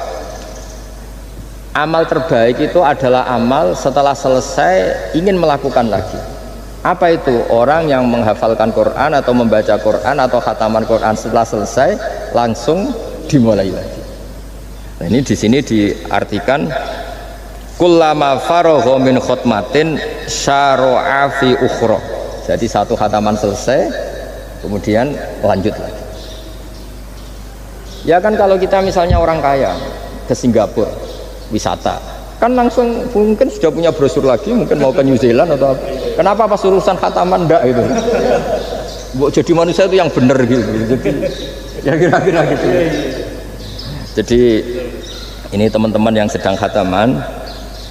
Amal terbaik itu adalah amal setelah selesai ingin melakukan lagi. Apa itu? Orang yang menghafalkan Quran atau membaca Quran atau khataman Quran setelah selesai langsung dimulai lagi. Nah, ini di sini diartikan kullama faragha min khutmatin syara'a fi ukhra. Jadi satu khataman selesai kemudian lanjut lagi. Ya kan kalau kita misalnya orang kaya ke Singapura wisata, kan langsung mungkin sudah punya brosur lagi, mungkin mau ke New Zealand atau apa. Kenapa pas urusan khataman ndak itu? Jadi manusia itu yang benar gitu. Jadi ya kira-kira gitu. Jadi ini teman-teman yang sedang khataman,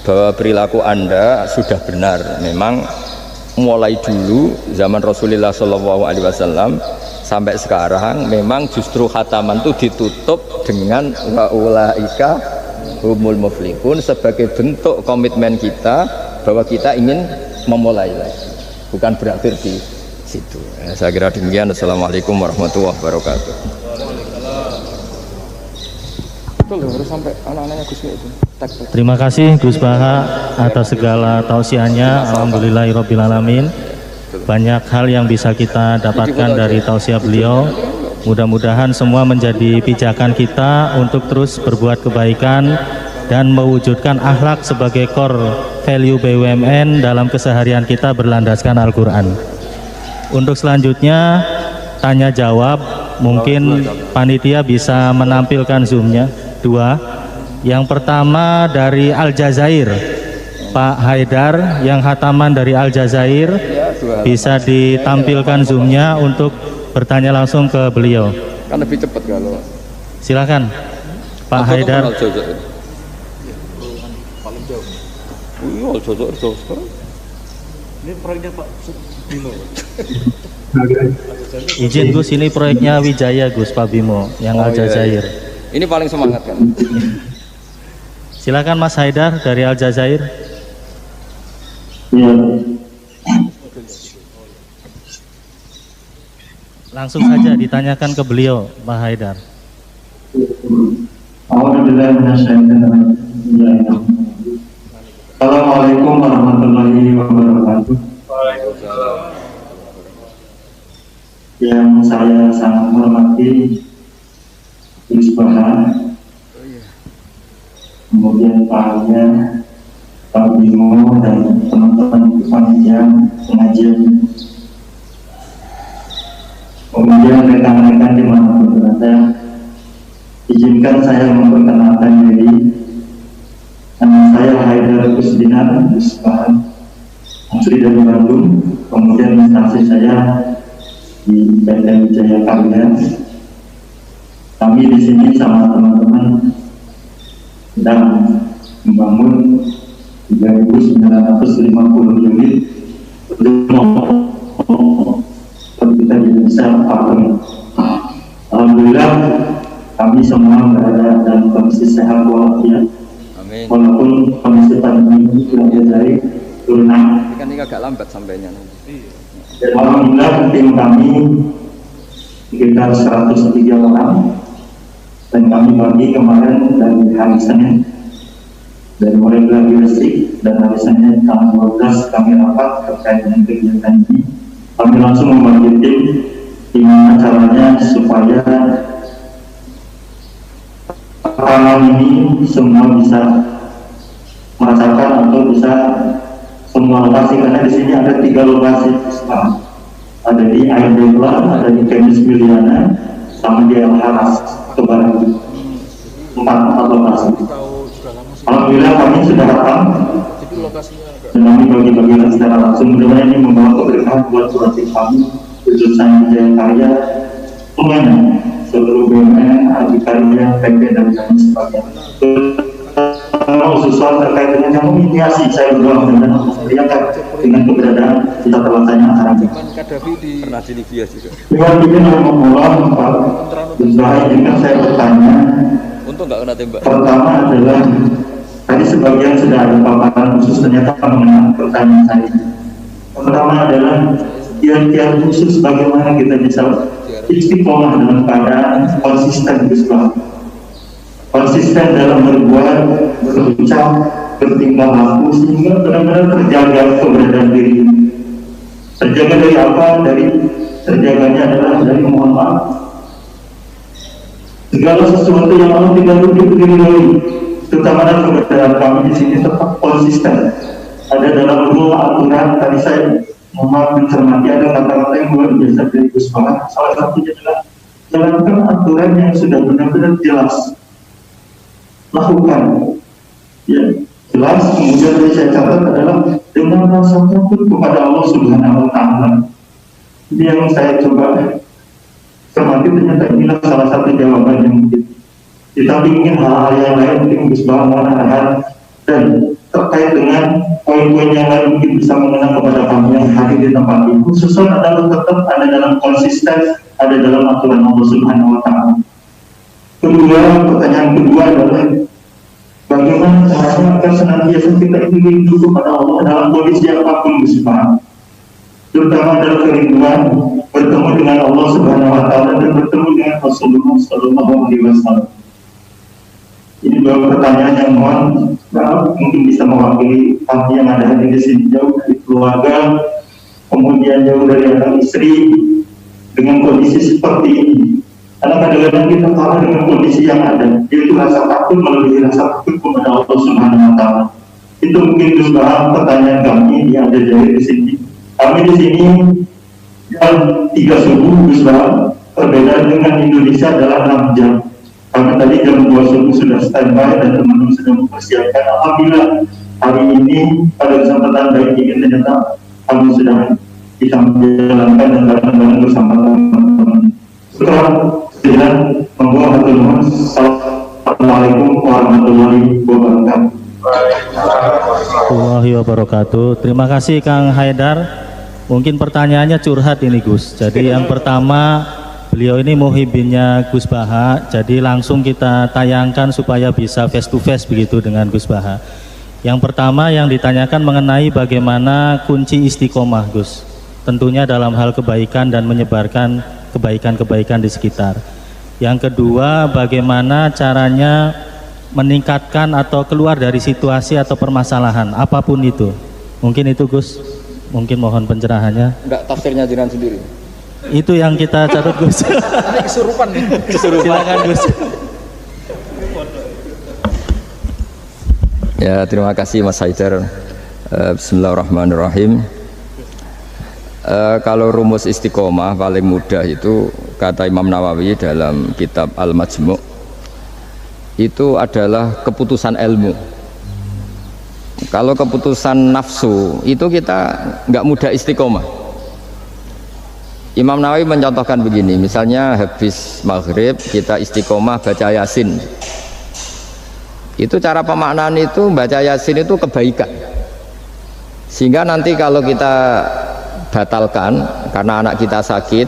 bahwa perilaku Anda sudah benar. Memang mulai dulu zaman Rasulullah SAW sampai sekarang memang justru khataman itu ditutup dengan wa ulaika humul muflihun sebagai bentuk komitmen kita bahwa kita ingin memulai lagi, bukan berakhir di situ. Saya kira demikian. Assalamualaikum warahmatullahi wabarakatuh. Terima kasih Gus Baha atas segala tausiahnya. Alhamdulillahirabbil alamin. Banyak hal yang bisa kita dapatkan dari tausiah beliau. Mudah-mudahan semua menjadi pijakan kita untuk terus berbuat kebaikan dan mewujudkan akhlak sebagai core value BUMN dalam keseharian kita berlandaskan Al-Quran. Untuk selanjutnya tanya jawab, mungkin panitia bisa menampilkan zoomnya dua. Yang pertama dari Aljazair, Pak Haidar yang khataman dari Aljazair, bisa ditampilkan zoomnya untuk bertanya langsung ke beliau. Kan lebih cepat kalau. Silakan Pak Haidar. Ini proyeknya Pak Bimo. Izin Gus, ini proyeknya Wijaya Gus, Pak Bimo yang Aljazair. Iya. Ini paling semangat kan. Silakan Mas Haidar dari Aljazair. Ya. Langsung saja ditanyakan ke beliau, Pak Haidar. Assalamualaikum warahmatullahi wabarakatuh. Yang saya sangat hormati Gus Baha, kemudian Pak Alia, Pak Bimo, dan teman-teman panitia pengajian, kemudian rekan-rekan dimanapun berada. Izinkan saya memperkenalkan diri. Nama saya Haidar Kusdinar, asli dari Bandung. Kemudian instansi saya di PT Wijaya Karya. Kami di sini sama teman-teman sedang membangun 3.950 unit untuk kita bisa pakai. Alhamdulillah kami semua berada dalam kondisi sehat walafiat. Amin. Walaupun kondisi pandemi ini tidak dari turunan. Kan ini agak lambat sampainya. Dan alhamdulillah tim kami sekitar 103 orang dan kami bagi kemarin dari hari Senin dari mulai bulan Gresik dan harisannya tanggal 12 kami rapat terkait dengan kegiatan ini. Kami langsung membagi tim gimana caranya supaya rekaman ini semua bisa merasakan atau bisa semua lokasi, karena di sini ada 3 lokasi, ada di Air Depla, ada di Kemis Miliana, sama di El Haras Kebaran, 4 lokasi. Alhamdulillah kami sudah rekam dan kami bagi-bagikan secara langsung. Mudah-mudahan ini membawa keberkahan buat kurasi kami, khususnya Jaya Karya, semuanya, seluruh BUMN, Adikarya, PP dan kami sebagainya. Khususnya terkait dengan yang mediasi, saya berdoa dan melihatkan dengan keberadaan kita terlaksananya acara ini. Pernah di Libya juga. Lewat bikin Allah Pak, dengan saya bertanya. Untung nggak kena tembak. Pertama adalah tadi sebagian sudah ada paparan khusus ternyata mengenai pertanyaan saya. Pertama adalah kiat-kiat khusus bagaimana kita bisa istiqomah dalam keadaan konsisten konsisten dalam berbuat, berucap, bertingkah laku sehingga benar-benar terjaga keberadaan diri. Terjaga dari apa? Dari terjaganya adalah dari mohon maaf. Segala sesuatu yang Allah tidak ridhoi, terutama dalam keberadaan kami di sini tetap konsisten. Ada dalam rule aturan, tadi saya mohon mencermati ada kata-kata yang luar biasa dari Gus Baha. Salah satunya adalah jalankan aturan yang sudah benar-benar jelas, lakukan, ya jelas. Kemudian yang saya catat adalah dengan rasa takut kepada Allah Subhanahu Wa Taala. Ini yang saya coba cermati, ternyata inilah salah satu jawaban yang mungkin kita ingin hal-hal yang lain mungkin Gus Baha mohon dan terkait dengan poin-poin yang lain mungkin bisa mengenang kepada kami yang hadir di tempat ini. Khususnya adalah tetap ada dalam konsisten, ada dalam aturan Allah Subhanahu Wa Taala. Kedua, pertanyaan kedua adalah bagaimana caranya agar senantiasa kita ingin hidup kepada Allah dalam kondisi apapun, Gus Baha, terutama dalam kerinduan bertemu dengan Allah Subhanahu Wa Taala dan bertemu dengan Rasulullah Sallallahu Alaihi Wasallam. Ini dua pertanyaan yang mohon mungkin bisa mewakili kami yang ada di sini, jauh dari keluarga, kemudian jauh dari anak istri, dengan kondisi seperti ini. Karena kadang-kadang kita kalah dengan kondisi yang ada, yaitu rasa takut melebihi rasa takut kepada Allah Subhanahu Wa Taala. Itu mungkin Gus Baha pertanyaan kami yang ada di sini. Kami di sini jam 3 subuh, Gus Baha, perbedaan dengan Indonesia adalah 6 jam. Kami tadi jam 2 subuh sudah standby dan teman-teman sudah mempersiapkan. Alhamdulillah hari ini pada kesempatan baik ini ternyata kami sudah bisa menjalankan dan bareng-bareng bersama teman-teman. Setelah dengan membuat hati nuhun. Assalamualaikum warahmatullahi wabarakatuh. Warahmatullahi wabarakatuh. Terima kasih Kang Haidar. Mungkin pertanyaannya curhat ini Gus. Jadi yang pertama, beliau ini muhibinnya Gus Baha, jadi langsung kita tayangkan supaya bisa face to face begitu dengan Gus Baha. Yang pertama yang ditanyakan mengenai bagaimana kunci istiqomah Gus, tentunya dalam hal kebaikan dan menyebarkan kebaikan-kebaikan di sekitar. Yang kedua, bagaimana caranya meningkatkan atau keluar dari situasi atau permasalahan apapun itu. Mungkin itu Gus, mungkin mohon pencerahannya. Enggak, tafsirnya jenengan sendiri. Itu yang kita catat Gus. Ini kesurupan nih. Silakan Gus. Ya, terima kasih Mas Haidar. Bismillahirrahmanirrahim. Kalau rumus istiqomah paling mudah itu kata Imam Nawawi dalam kitab Al-Majmu' itu adalah keputusan ilmu. Kalau keputusan nafsu itu kita nggak mudah istiqomah. Imam Nawawi mencontohkan begini, misalnya habis maghrib kita istiqomah baca Yasin. Itu cara pemaknaan itu baca Yasin itu kebaikan. Sehingga nanti kalau kita batalkan karena anak kita sakit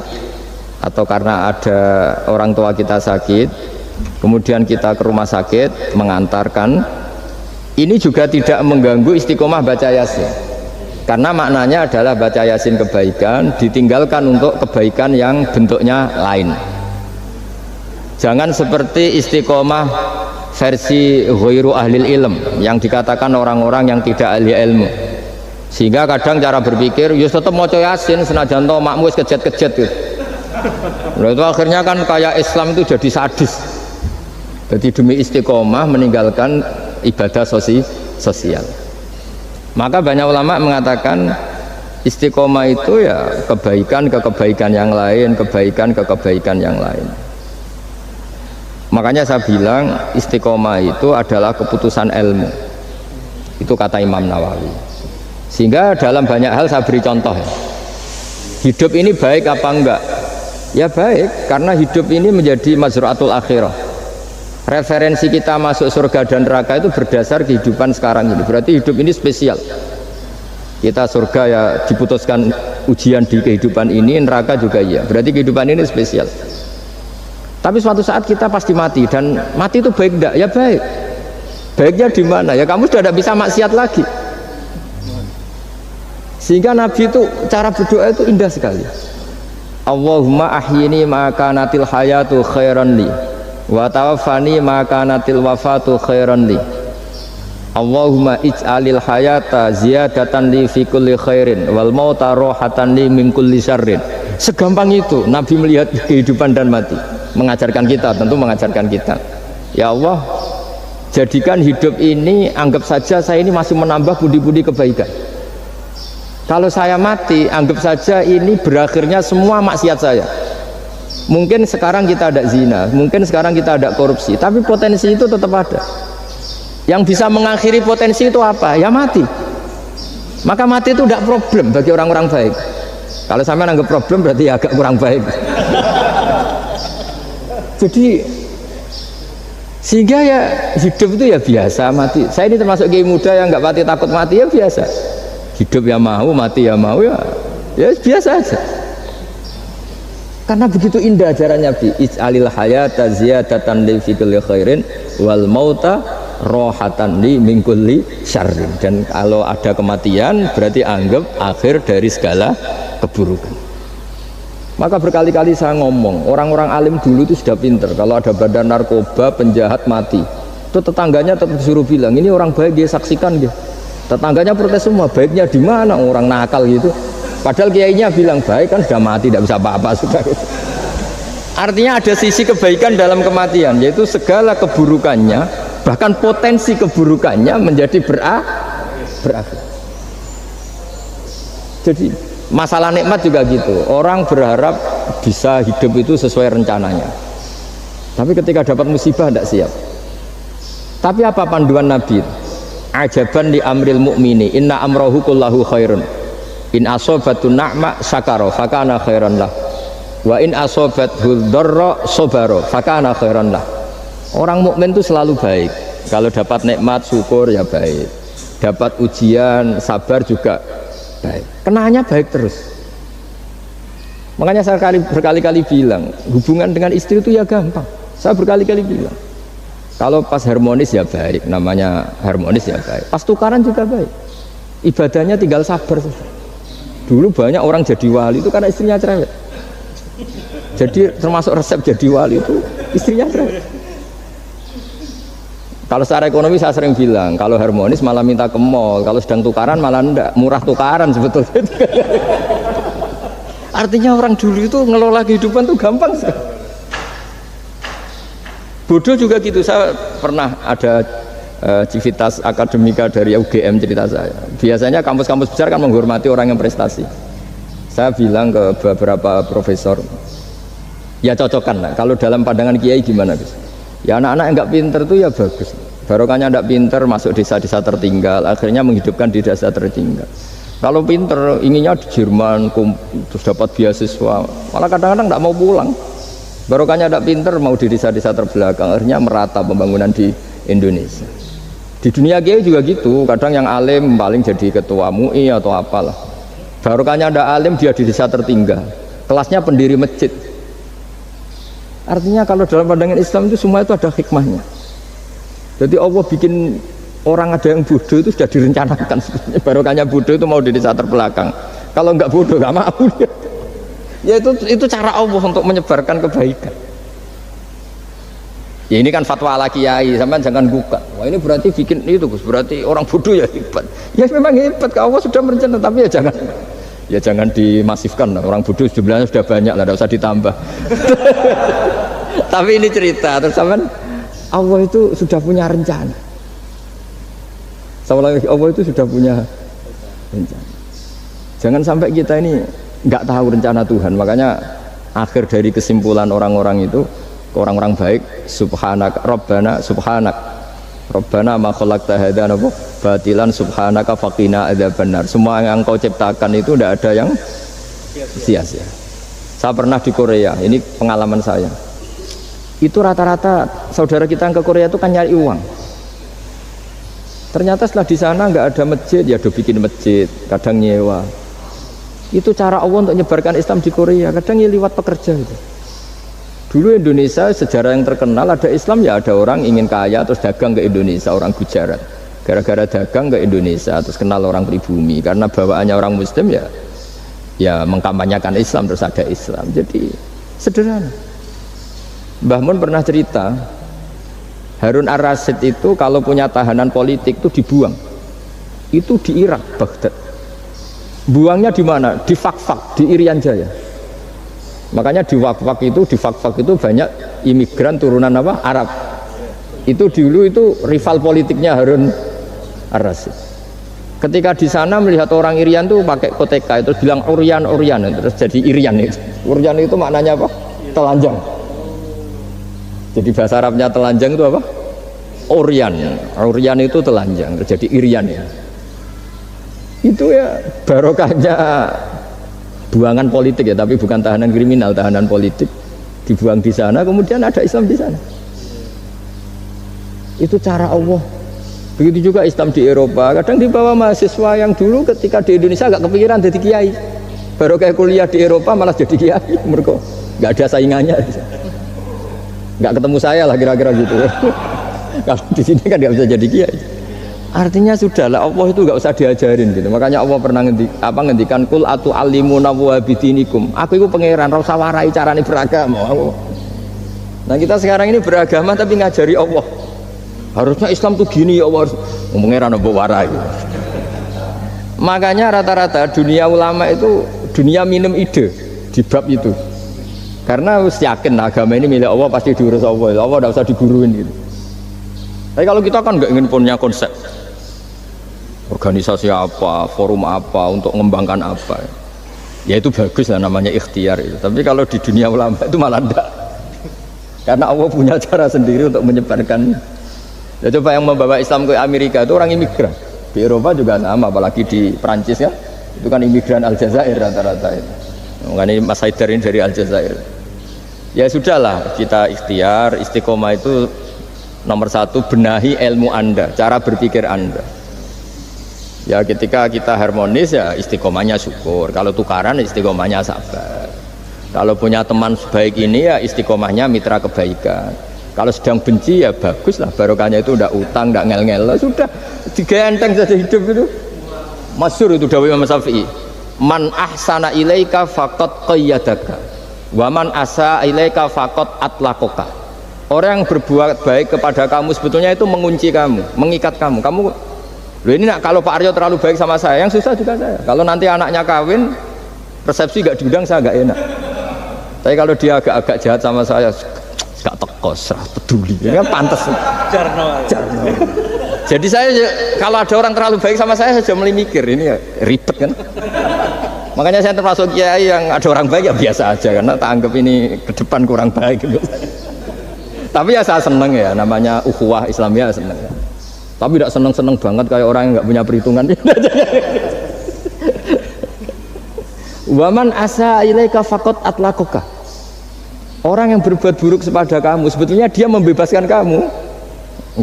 atau karena ada orang tua kita sakit, kemudian kita ke rumah sakit mengantarkan, ini juga tidak mengganggu istiqomah baca Yasin. Karena maknanya adalah baca Yasin kebaikan, ditinggalkan untuk kebaikan yang bentuknya lain. Jangan seperti istiqomah versi ghairu ahlil ilm, yang dikatakan orang-orang yang tidak ahli ilmu. Sehingga kadang cara berpikir ya tetap maca Yasin senajan to makmu wis kejet-kejet gitu. Nah, itu akhirnya kan kayak Islam itu jadi sadis. Jadi demi istiqomah meninggalkan ibadah sosial. Maka banyak ulama mengatakan istiqomah itu ya kebaikan ke kebaikan yang lain, kebaikan ke kebaikan yang lain. Makanya saya bilang istiqomah itu adalah keputusan ilmu. Itu kata Imam Nawawi. Sehingga dalam banyak hal saya beri contoh. Hidup ini baik apa enggak? Ya baik, karena hidup ini menjadi mazru'atul akhirah. Referensi kita masuk surga dan neraka itu berdasar kehidupan sekarang ini. Berarti hidup ini spesial. Kita surga ya diputuskan ujian di kehidupan ini, neraka juga iya. Berarti kehidupan ini spesial. Tapi suatu saat kita pasti mati, dan mati itu baik enggak? Ya baik. Baiknya di mana? Ya kamu sudah tidak bisa maksiat lagi. Sehingga Nabi itu cara berdoa itu indah sekali. Allahumma ahyini ma kanatil hayatu khairan li wa tawaffani ma kanatil wafatu khairan li. Allahumma ij'alil hayata ziyadatan li fi kulli khairin wal mauta rohatan li min kulli syarrin. Segampang itu Nabi melihat kehidupan dan mati. Mengajarkan kita, tentu mengajarkan kita. Ya Allah, jadikan hidup ini, anggap saja saya ini masih menambah budi-budi kebaikan. Kalau saya mati, anggap saja ini berakhirnya semua maksiat saya. Mungkin sekarang kita ada zina, mungkin sekarang kita ada korupsi, tapi potensi itu tetap ada. Yang bisa mengakhiri potensi itu apa? Ya mati. Maka mati itu tidak problem bagi orang-orang baik. Kalau sampai anggap problem berarti agak kurang baik. Jadi sehingga ya hidup itu ya biasa, mati. Saya ini termasuk kiai muda yang nggak pati takut mati, ya biasa. Hidup ya mau, mati ya mau, ya biasa aja. Karena begitu indah ajaran Nabi. Ij'alil hayata ziyadatan li fi kulli khairin wal mauta rohatan li min kulli syarrin. Dan kalau ada kematian berarti anggap akhir dari segala keburukan. Maka berkali-kali saya ngomong, orang-orang alim dulu itu sudah pinter. Kalau ada badan narkoba, penjahat mati, itu tetangganya tetap disuruh bilang, ini orang baik, dia saksikan dia. Tetangganya protes semua, baiknya di mana orang nakal gitu. Padahal kiainya bilang baik, kan sudah mati, tidak bisa apa-apa sudah. Artinya ada sisi kebaikan dalam kematian, yaitu segala keburukannya, bahkan potensi keburukannya menjadi berakhir. Jadi masalah nikmat juga gitu. Orang berharap bisa hidup itu sesuai rencananya, tapi ketika dapat musibah tidak siap. Tapi apa panduan Nabi? Ajaban li amril mu'mini inna amrahu kullahu khairun in asobatu na'ma syakara fakana khairan lah wa in asobathu dharra sabara fakana khairan lah. Orang mukmin itu selalu baik. Kalau dapat nikmat syukur ya baik, dapat ujian sabar juga baik, kenanya baik terus. Makanya saya berkali-kali bilang hubungan dengan istri itu ya gampang. Saya berkali-kali bilang kalau pas harmonis ya baik, namanya harmonis ya baik. Pas tukaran juga baik. Ibadahnya tinggal sabar. Dulu banyak orang jadi wali itu karena istrinya cerewet. Jadi termasuk resep jadi wali itu istrinya cerewet. Kalau secara ekonomi saya sering bilang, kalau harmonis malah minta ke mall, kalau sedang tukaran malah enggak, murah tukaran sebetulnya. Artinya orang dulu itu ngelola kehidupan tuh gampang sekali. Bodoh juga gitu. Saya pernah ada civitas akademika dari UGM cerita saya. Biasanya kampus-kampus besar kan menghormati orang yang prestasi. Saya bilang ke beberapa profesor, ya cocokkan lah. Kalau dalam pandangan kiai gimana Gus? Ya anak-anak yang nggak pinter itu ya bagus. Barokahnya nggak pinter masuk desa-desa tertinggal, akhirnya menghidupkan di desa tertinggal. Kalau pinter inginnya di Jerman, terus dapat beasiswa, malah kadang-kadang nggak mau pulang. Barokahnya tidak pinter mau di desa-desa terbelakang, akhirnya merata pembangunan di Indonesia. Di dunia kiai juga gitu, kadang yang alim paling jadi ketua MUI atau apalah. Barokahnya tidak alim dia di desa tertinggal, kelasnya pendiri masjid. Artinya kalau dalam pandangan Islam itu semua itu ada hikmahnya. Jadi Allah bikin orang ada yang bodoh itu sudah direncanakan. Barokahnya bodoh itu mau di desa terbelakang. Kalau nggak bodoh nggak mau dia. Ya itu cara Allah untuk menyebarkan kebaikan. Ya ini kan fatwa ala kiai, sampean jangan buka. Wah ini berarti bikin itu Gus, berarti orang bodoh ya hebat. Ya memang hebat, Allah sudah merencanakan, tapi ya jangan dimasifkan. Orang bodoh jumlahnya sudah banyak lah, tidak usah ditambah. Tapi ini cerita, terus sampean Allah itu sudah punya rencana. Allah itu sudah punya rencana. Jangan sampai kita ini nggak tahu rencana Tuhan. Makanya akhir dari kesimpulan orang-orang itu, orang-orang baik, subhanak rabbana subhanak rabbana ma khalaqta hadza batilan subhanaka faqina adzabannar. Semua yang kau ciptakan itu tidak ada yang sia-sia. Saya pernah di Korea, ini pengalaman saya. Itu rata-rata saudara kita yang ke Korea itu kan nyari uang. Ternyata setelah di sana nggak ada masjid, ya do bikin masjid, kadang nyewa. Itu cara Allah untuk menyebarkan Islam di Korea, kadang ya lewat pekerja itu. Dulu Indonesia sejarah yang terkenal ada Islam, ya ada orang ingin kaya terus dagang ke Indonesia, orang Gujarat. Gara-gara dagang ke Indonesia terus kenal orang pribumi, karena bawaannya orang Muslim ya mengkampanyekan Islam, terus ada Islam. Jadi sederhana. Mbah Mun pernah cerita, Harun Ar-Rasyid itu kalau punya tahanan politik itu dibuang. Itu di Irak, Baghdad. Buangnya di mana? Di Fakfak, di Irian Jaya. Makanya di Fakfak itu banyak imigran turunan apa? Arab. Itu dulu itu rival politiknya Harun Ar-Rasyid. Ketika di sana melihat orang Irian tuh pakai koteka, itu bilang Urian, terus jadi Irian itu. Urian itu maknanya apa? Telanjang. Jadi bahasa Arabnya telanjang itu apa? Urian itu telanjang, jadi Irian ya. Itu ya barokahnya buangan politik ya, tapi bukan tahanan kriminal, tahanan politik dibuang di sana, kemudian ada Islam di sana. Itu cara Allah. Begitu juga Islam di Eropa, kadang dibawa mahasiswa yang dulu ketika di Indonesia agak kepikiran jadi kiai, barokah kuliah di Eropa malah jadi kiai, mereka nggak ada saingannya. Nggak ketemu saya lah kira-kira gitu. Kalau di sini kan nggak bisa jadi kiai. Artinya sudahlah, Allah itu nggak usah diajarin gitu. Makanya Allah pernah ngendikan kul atu alimuna wa bidinikum. Aku itu pangeran, ora usah warai carane beragama. Nah kita sekarang ini beragama tapi ngajari Allah. Harusnya Islam tuh gini ya Allah, harus pangeran mbok warai. Makanya rata-rata dunia ulama itu dunia minum ide di bab itu. Karena harus yakin agama ini milik Allah, pasti diurus Allah. Allah tidak usah diguruin gitu. Tapi kalau kita kan nggak ingin punya konsep organisasi apa, forum apa, untuk mengembangkan apa, ya itu bagus lah, namanya ikhtiar itu. Tapi kalau di dunia ulama itu malah enggak, karena Allah punya cara sendiri untuk menyebarkan. Ya coba yang membawa Islam ke Amerika itu orang imigran, di Eropa juga sama, apalagi di Prancis ya, itu kan imigran Aljazair rata-rata itu. Makanya Mas Haidar ini dari Aljazair. Ya sudahlah, kita ikhtiar, istiqomah itu nomor satu, benahi ilmu Anda, cara berpikir Anda. Ya ketika kita harmonis ya istiqomahnya syukur, kalau tukaran istiqomahnya sabar. Kalau punya teman sebaik ini ya istiqomahnya mitra kebaikan. Kalau sedang benci ya bagus lah, barokahnya itu ndak utang, ndak ngel-ngel, sudah digenteng saja hidup itu. Masyhur itu dawuh Imam Syafi'i, man ahsana ilaika faqad qayyadaka wa man asa ilaika faqad atlaqaka. Orang yang berbuat baik kepada kamu sebetulnya itu mengunci kamu, mengikat kamu. Loh ini nak, kalau Pak Aryo terlalu baik sama saya, yang susah juga saya. Kalau nanti anaknya kawin, resepsi gak diundang saya gak enak. Tapi kalau dia agak-agak jahat sama saya, gak tekos, peduli, ini kan pantas. Jarno. Jadi saya kalau ada orang terlalu baik sama saya sudah mulai mikir, ini ya ribet kan. Makanya saya termasuk kiai yang ada orang baik ya biasa aja, karena tak anggap ini ke depan kurang baik gitu. Tapi ya saya seneng ya, namanya ukhuwah Islamiyah seneng ya. Tapi tidak seneng-seneng banget kayak orang yang nggak punya perhitungan. Waman asa ilaika faqad atlaqaka. Orang yang berbuat buruk kepada kamu sebetulnya dia membebaskan kamu.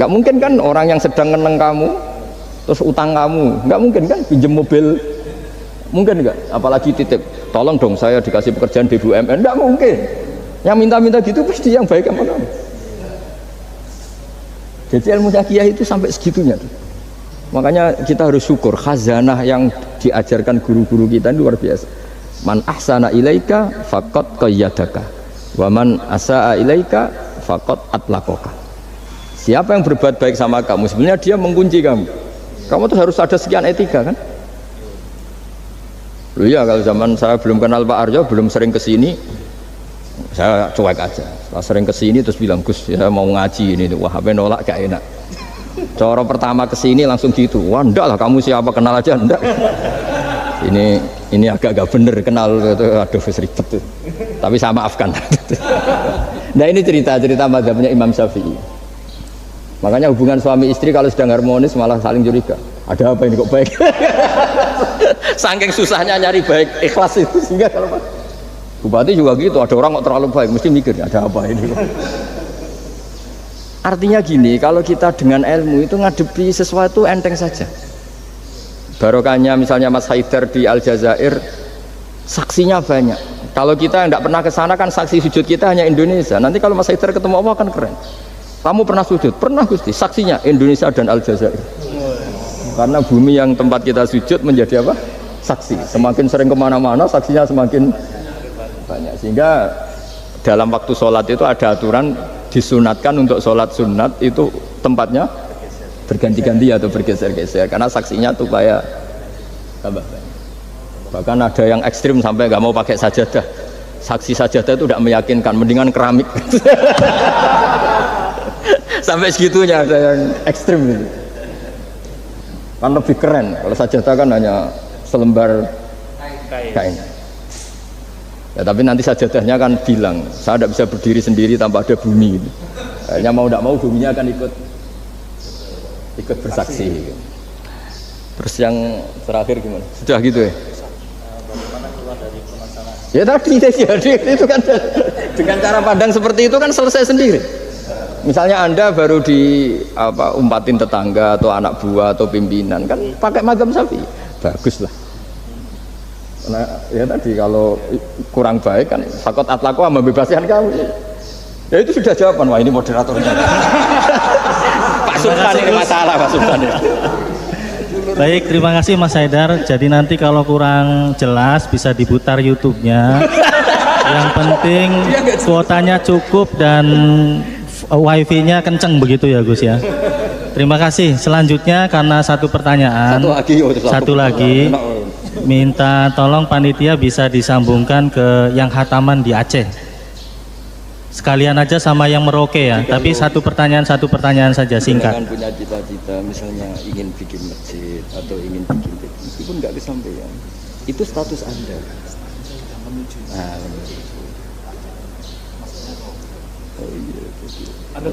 Nggak mungkin kan orang yang sedang ngeneng kamu terus utang kamu, nggak mungkin kan, pinjam mobil mungkin nggak, apalagi titip tolong dong saya dikasih pekerjaan BUMN, nggak mungkin. Yang minta-minta gitu pasti yang baik sama kamu. Jadi ilmu kiai itu sampai segitunya tuh. Makanya kita harus syukur, khazanah yang diajarkan guru-guru kita ini luar biasa. Man ahsana ilaika faqad qayyadaka wa man asaa ilaika faqad atlaqaka. Siapa yang berbuat baik sama kamu, sebenarnya dia mengunci kamu. Kamu tuh harus ada sekian etika kan? Loh iya, kalau zaman saya belum kenal Pak Arjo, belum sering kesini, saya cuek aja. Setelah sering kesini terus bilang, Gus, saya mau ngaji ini, wah apa nolak gak enak. Cara pertama kesini langsung gitu, wah enggak lah kamu siapa, kenal aja enggak. Ini agak bener kenal, aduh ribet tuh. Tapi saya maafkan. Nah ini cerita mazhabnya Imam Syafi'i. Makanya hubungan suami istri kalau sedang harmonis malah saling curiga. Ada apa ini kok baik? Saking susahnya nyari baik ikhlas itu, sehingga kalau bupati juga gitu, ada orang kok terlalu baik mesti mikir ada apa ini. Artinya gini, kalau kita dengan ilmu itu ngadepi sesuatu enteng saja. Barokahnya misalnya Mas Haidar di Aljazair, saksinya banyak. Kalau kita tidak pernah ke sana kan saksi sujud kita hanya Indonesia. Nanti kalau Mas Haidar ketemu Allah kan keren. Kamu pernah sujud? Pernah Gusti. Saksinya Indonesia dan Aljazair. Karena bumi yang tempat kita sujud menjadi apa? Saksi. Semakin sering kemana-mana saksinya semakin banyak. Sehingga dalam waktu sholat itu ada aturan disunatkan untuk sholat sunat itu tempatnya berganti-ganti atau bergeser-geser karena saksinya tuh kayak tambah banyak. Bahkan ada yang ekstrim sampai nggak mau pakai sajadah. Saksi sajadah itu tidak meyakinkan, mendingan keramik. Sampai segitunya ada yang ekstrim gitu. Kan lebih keren. Kalau sajadah kan hanya selembar kain. Ya, tapi nanti sajadahnya kan bilang, saya tidak bisa berdiri sendiri tanpa ada bumi. Gitu. Kayaknya mau tidak mau buminya akan ikut bersaksi. Terus yang terakhir gimana? Sudah gitu ya? Ya tadi itu kan dengan cara pandang seperti itu kan selesai sendiri. Misalnya Anda baru umpatin tetangga atau anak buah atau pimpinan kan pakai mazhab Syafi'i, bagus lah. Nah ya tadi kalau kurang baik kan fakot atlaku membebaskan kamu. Ya itu sudah jawaban. Wah ini moderatornya. Pak Sultan ini masalah Pak Sultan. Baik, terima kasih Mas Haidar. Jadi nanti kalau kurang jelas bisa diputar YouTube-nya. Yang penting kuotanya cukup dan wifi-nya kenceng begitu ya Gus ya. Terima kasih. Selanjutnya karena satu pertanyaan. Satu lagi. Minta tolong panitia bisa disambungkan ke yang hataman di Aceh. Sekalian aja sama yang Merauke ya, tapi satu pertanyaan saja singkat. Jangan punya cita-cita misalnya ingin bikin masjid atau ingin bikin meskipun nggak kesampaian, itu status Anda. Nah, oh iya, ada.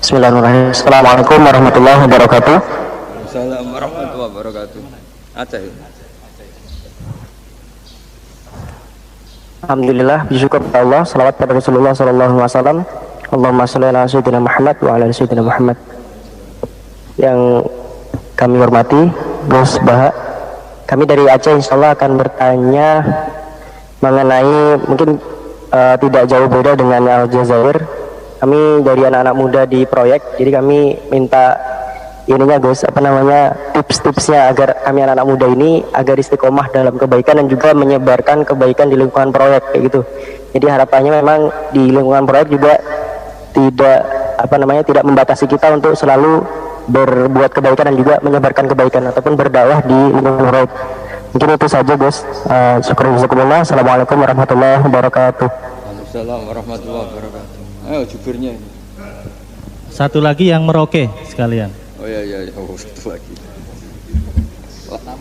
Bismillahirrahmanirrahim. Assalamualaikum warahmatullahi wabarakatuh. Assalamualaikum warahmatullahi wabarakatuh. Aceh. Alhamdulillah, bersyukur kepada Allah, salawat pada Rasulullah sallallahu alaihi wasallam. Allahumma shalli ala sayyidina Muhammad wa ala sayyidina Muhammad. Yang kami hormati Gus Baha, kami dari Aceh insyaallah akan bertanya mengenai mungkin tidak jauh beda dengan Aljazair. Kami dari anak-anak muda di proyek, jadi kami minta ininya Gus, tips-tipsnya agar kami anak-anak muda ini agar istiqomah dalam kebaikan dan juga menyebarkan kebaikan di lingkungan proyek kayak gitu. Jadi harapannya memang di lingkungan proyek juga tidak membatasi kita untuk selalu berbuat kebaikan dan juga menyebarkan kebaikan ataupun berdakwah di lingkungan proyek. Mungkin itu saja Gus. Syukur-syukurullah. Assalamualaikum warahmatullahi wabarakatuh. Waalaikumsalam warahmatullahi wabarakatuh. Ayo jubirnya ini. Satu lagi yang Merauke sekalian. Oh iya, satu lagi.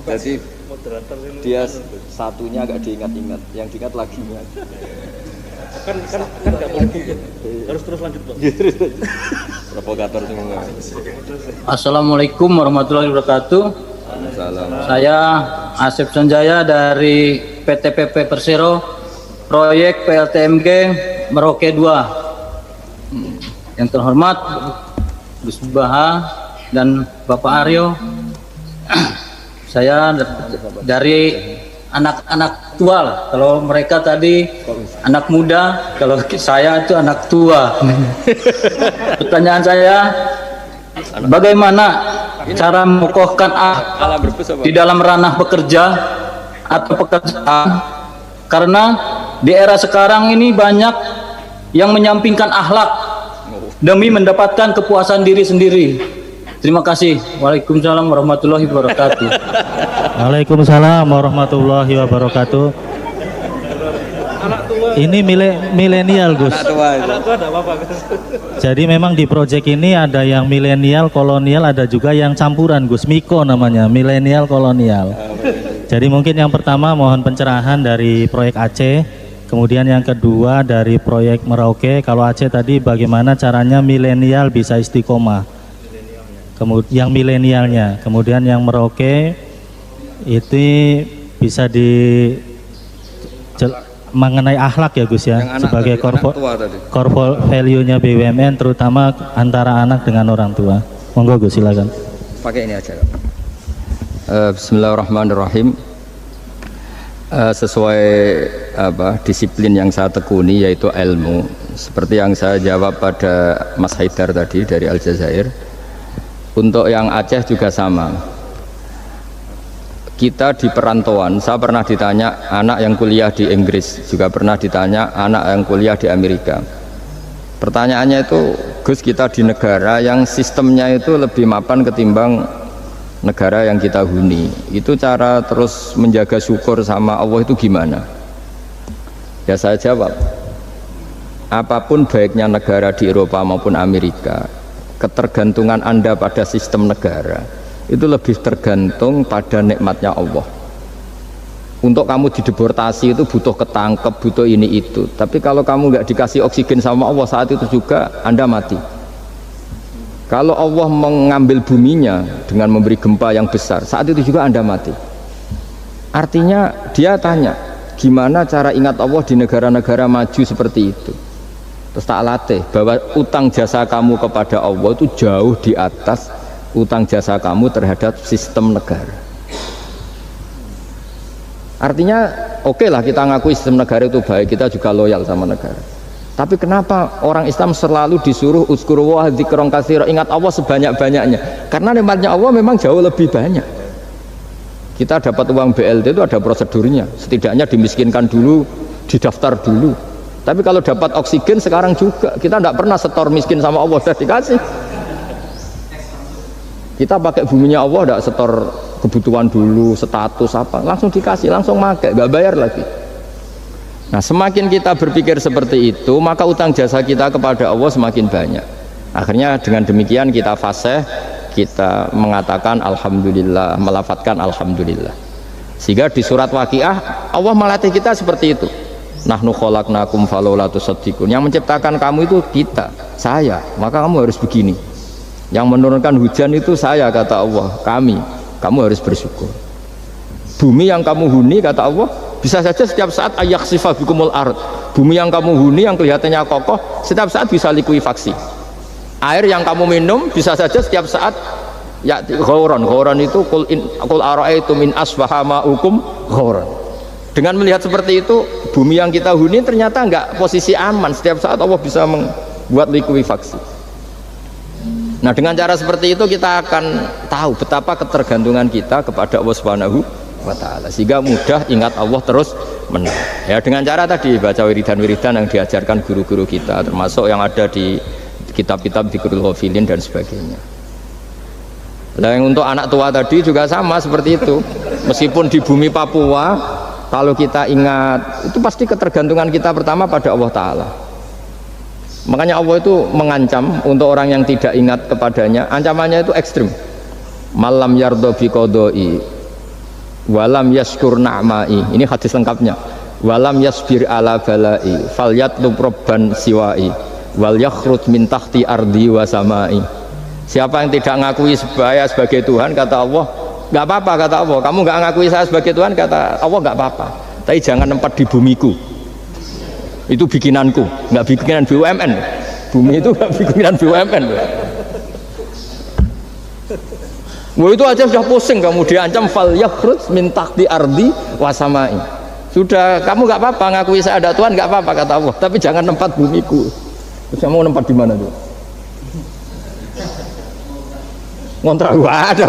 Jadi dia satunya agak diingat-ingat, yang diingat laginya. Kan nggak boleh harus terus lanjut Pak. Provokator semua. Assalamualaikum warahmatullahi wabarakatuh. Assalamualaikum. Saya Asep Sanjaya dari PT PP Persero, proyek PLTMG Merauke 2. Yang terhormat Gus Baha dan Bapak Aryo, saya dari anak-anak tua lah. Kalau mereka tadi anak muda, kalau saya itu anak tua. Pertanyaan saya, bagaimana cara mengokohkan di dalam ranah bekerja atau pekerjaan? Karena Di era sekarang ini banyak yang menyampingkan akhlak demi mendapatkan kepuasan diri sendiri. Terima kasih. Waalaikumsalam warahmatullahi wabarakatuh. Waalaikumsalam warahmatullahi wabarakatuh. Ini milenial, Gus. Anak tua ada apa-apa. Jadi memang di proyek ini ada yang milenial, kolonial, ada juga yang campuran, Gus. Miko namanya, milenial kolonial. Jadi mungkin yang pertama mohon pencerahan dari proyek Aceh, kemudian yang kedua dari proyek Merauke. Kalau Aceh tadi bagaimana caranya milenial bisa istiqomah? Kemudian yang milenialnya, kemudian yang Merauke itu bisa mengenai akhlak ya Gus ya, sebagai core value-nya BUMN terutama antara anak dengan orang tua. Monggo Gus, silakan. Pakai ini aja. Bismillahirrahmanirrahim. Sesuai disiplin yang saya tekuni yaitu ilmu. Seperti yang saya jawab pada Mas Haidar tadi dari Aljazair. Untuk yang Aceh juga sama. Kita di perantauan, saya pernah ditanya anak yang kuliah di Inggris, juga pernah ditanya anak yang kuliah di Amerika. Pertanyaannya itu, Gus, kita di negara yang sistemnya itu lebih mapan ketimbang negara yang kita huni. Itu cara terus menjaga syukur sama Allah itu gimana? Ya saya jawab, apapun baiknya negara di Eropa maupun Amerika, ketergantungan Anda pada sistem negara itu lebih tergantung pada nikmatnya Allah. Untuk kamu dideportasi itu butuh ketangkep, butuh ini itu. Tapi kalau kamu nggak dikasih oksigen sama Allah saat itu juga Anda mati. Kalau Allah mengambil buminya dengan memberi gempa yang besar, saat itu juga Anda mati. Artinya dia tanya, gimana cara ingat Allah di negara-negara maju seperti itu? Terus tak latih bahwa utang jasa kamu kepada Allah itu jauh di atas utang jasa kamu terhadap sistem negara. Artinya oke lah kita ngakui sistem negara itu baik, kita juga loyal sama negara. Tapi kenapa orang Islam selalu disuruh uzkuru wa dzikron katsira, ingat Allah sebanyak-banyaknya? Karena nikmatnya Allah memang jauh lebih banyak. Kita dapat uang BLT itu ada prosedurnya, setidaknya dimiskinkan dulu, didaftar dulu. Tapi kalau dapat oksigen sekarang juga kita tidak pernah setor miskin sama Allah, sudah dikasih. Kita pakai buminya Allah, tidak setor kebutuhan dulu, status apa, langsung dikasih, langsung pakai, nggak bayar lagi. Nah semakin kita berpikir seperti itu, maka utang jasa kita kepada Allah semakin banyak. Akhirnya dengan demikian kita fasih, kita mengatakan Alhamdulillah, melafadzkan Alhamdulillah. Sehingga di surat Waqiah Allah melatih kita seperti itu. Nahnu khalaqnakum falaula tusaddiqun. Yang menciptakan kamu itu kita, saya, maka kamu harus begini. Yang menurunkan hujan itu saya, kata Allah, kamu harus bersyukur. Bumi yang kamu huni, kata Allah, bisa saja setiap saat ayaksifa bikumul ard. Bumi yang kamu huni yang kelihatannya kokoh setiap saat bisa likuifaksi. Air yang kamu minum bisa saja setiap saat ya ghauran itu qul ara'aitum min asbaha ma'ukum ghauran. Dengan melihat seperti itu, bumi yang kita huni ternyata enggak posisi aman, setiap saat Allah bisa membuat likuifaksi. Nah dengan cara seperti itu kita akan tahu betapa ketergantungan kita kepada Allah Subhanahu wa Ta'ala, sehingga mudah ingat Allah terus menerus. Ya dengan cara tadi baca wiridan-wiridan yang diajarkan guru-guru kita, termasuk yang ada di kitab-kitab Dzikrul Ghafilin dan sebagainya. Nah yang untuk anak tua tadi juga sama seperti itu. Meskipun di bumi Papua, kalau kita ingat itu pasti ketergantungan kita pertama pada Allah Ta'ala. Makanya Allah itu mengancam untuk orang yang tidak ingat kepadanya, ancamannya itu ekstrim. Malam yardho biqodoi walam yaskur na'mai, ini hadis lengkapnya. Walam yasbir ala balai falyatlub robban siwai wal yakhrut min tahti ardi wa samai. Siapa yang tidak ngakui saya sebagai Tuhan, kata Allah, nggak apa-apa, kata Allah. Kamu nggak ngakui saya sebagai Tuhan, kata Allah, nggak apa-apa, tapi jangan tempat di bumiku. Itu bikinanku, nggak bikinan BUMN. Bumi itu nggak bikinan BUMN. Wah itu aja sudah pusing, kamu diancam fal yakhrut min tahti ardi wasamai. Sudah, kamu nggak apa-apa ngakui saya ada Tuhan, nggak apa-apa, kata Allah, tapi jangan tempat bumiku. Terus kamu mau tempat di mana tuh? Ngontrak ada.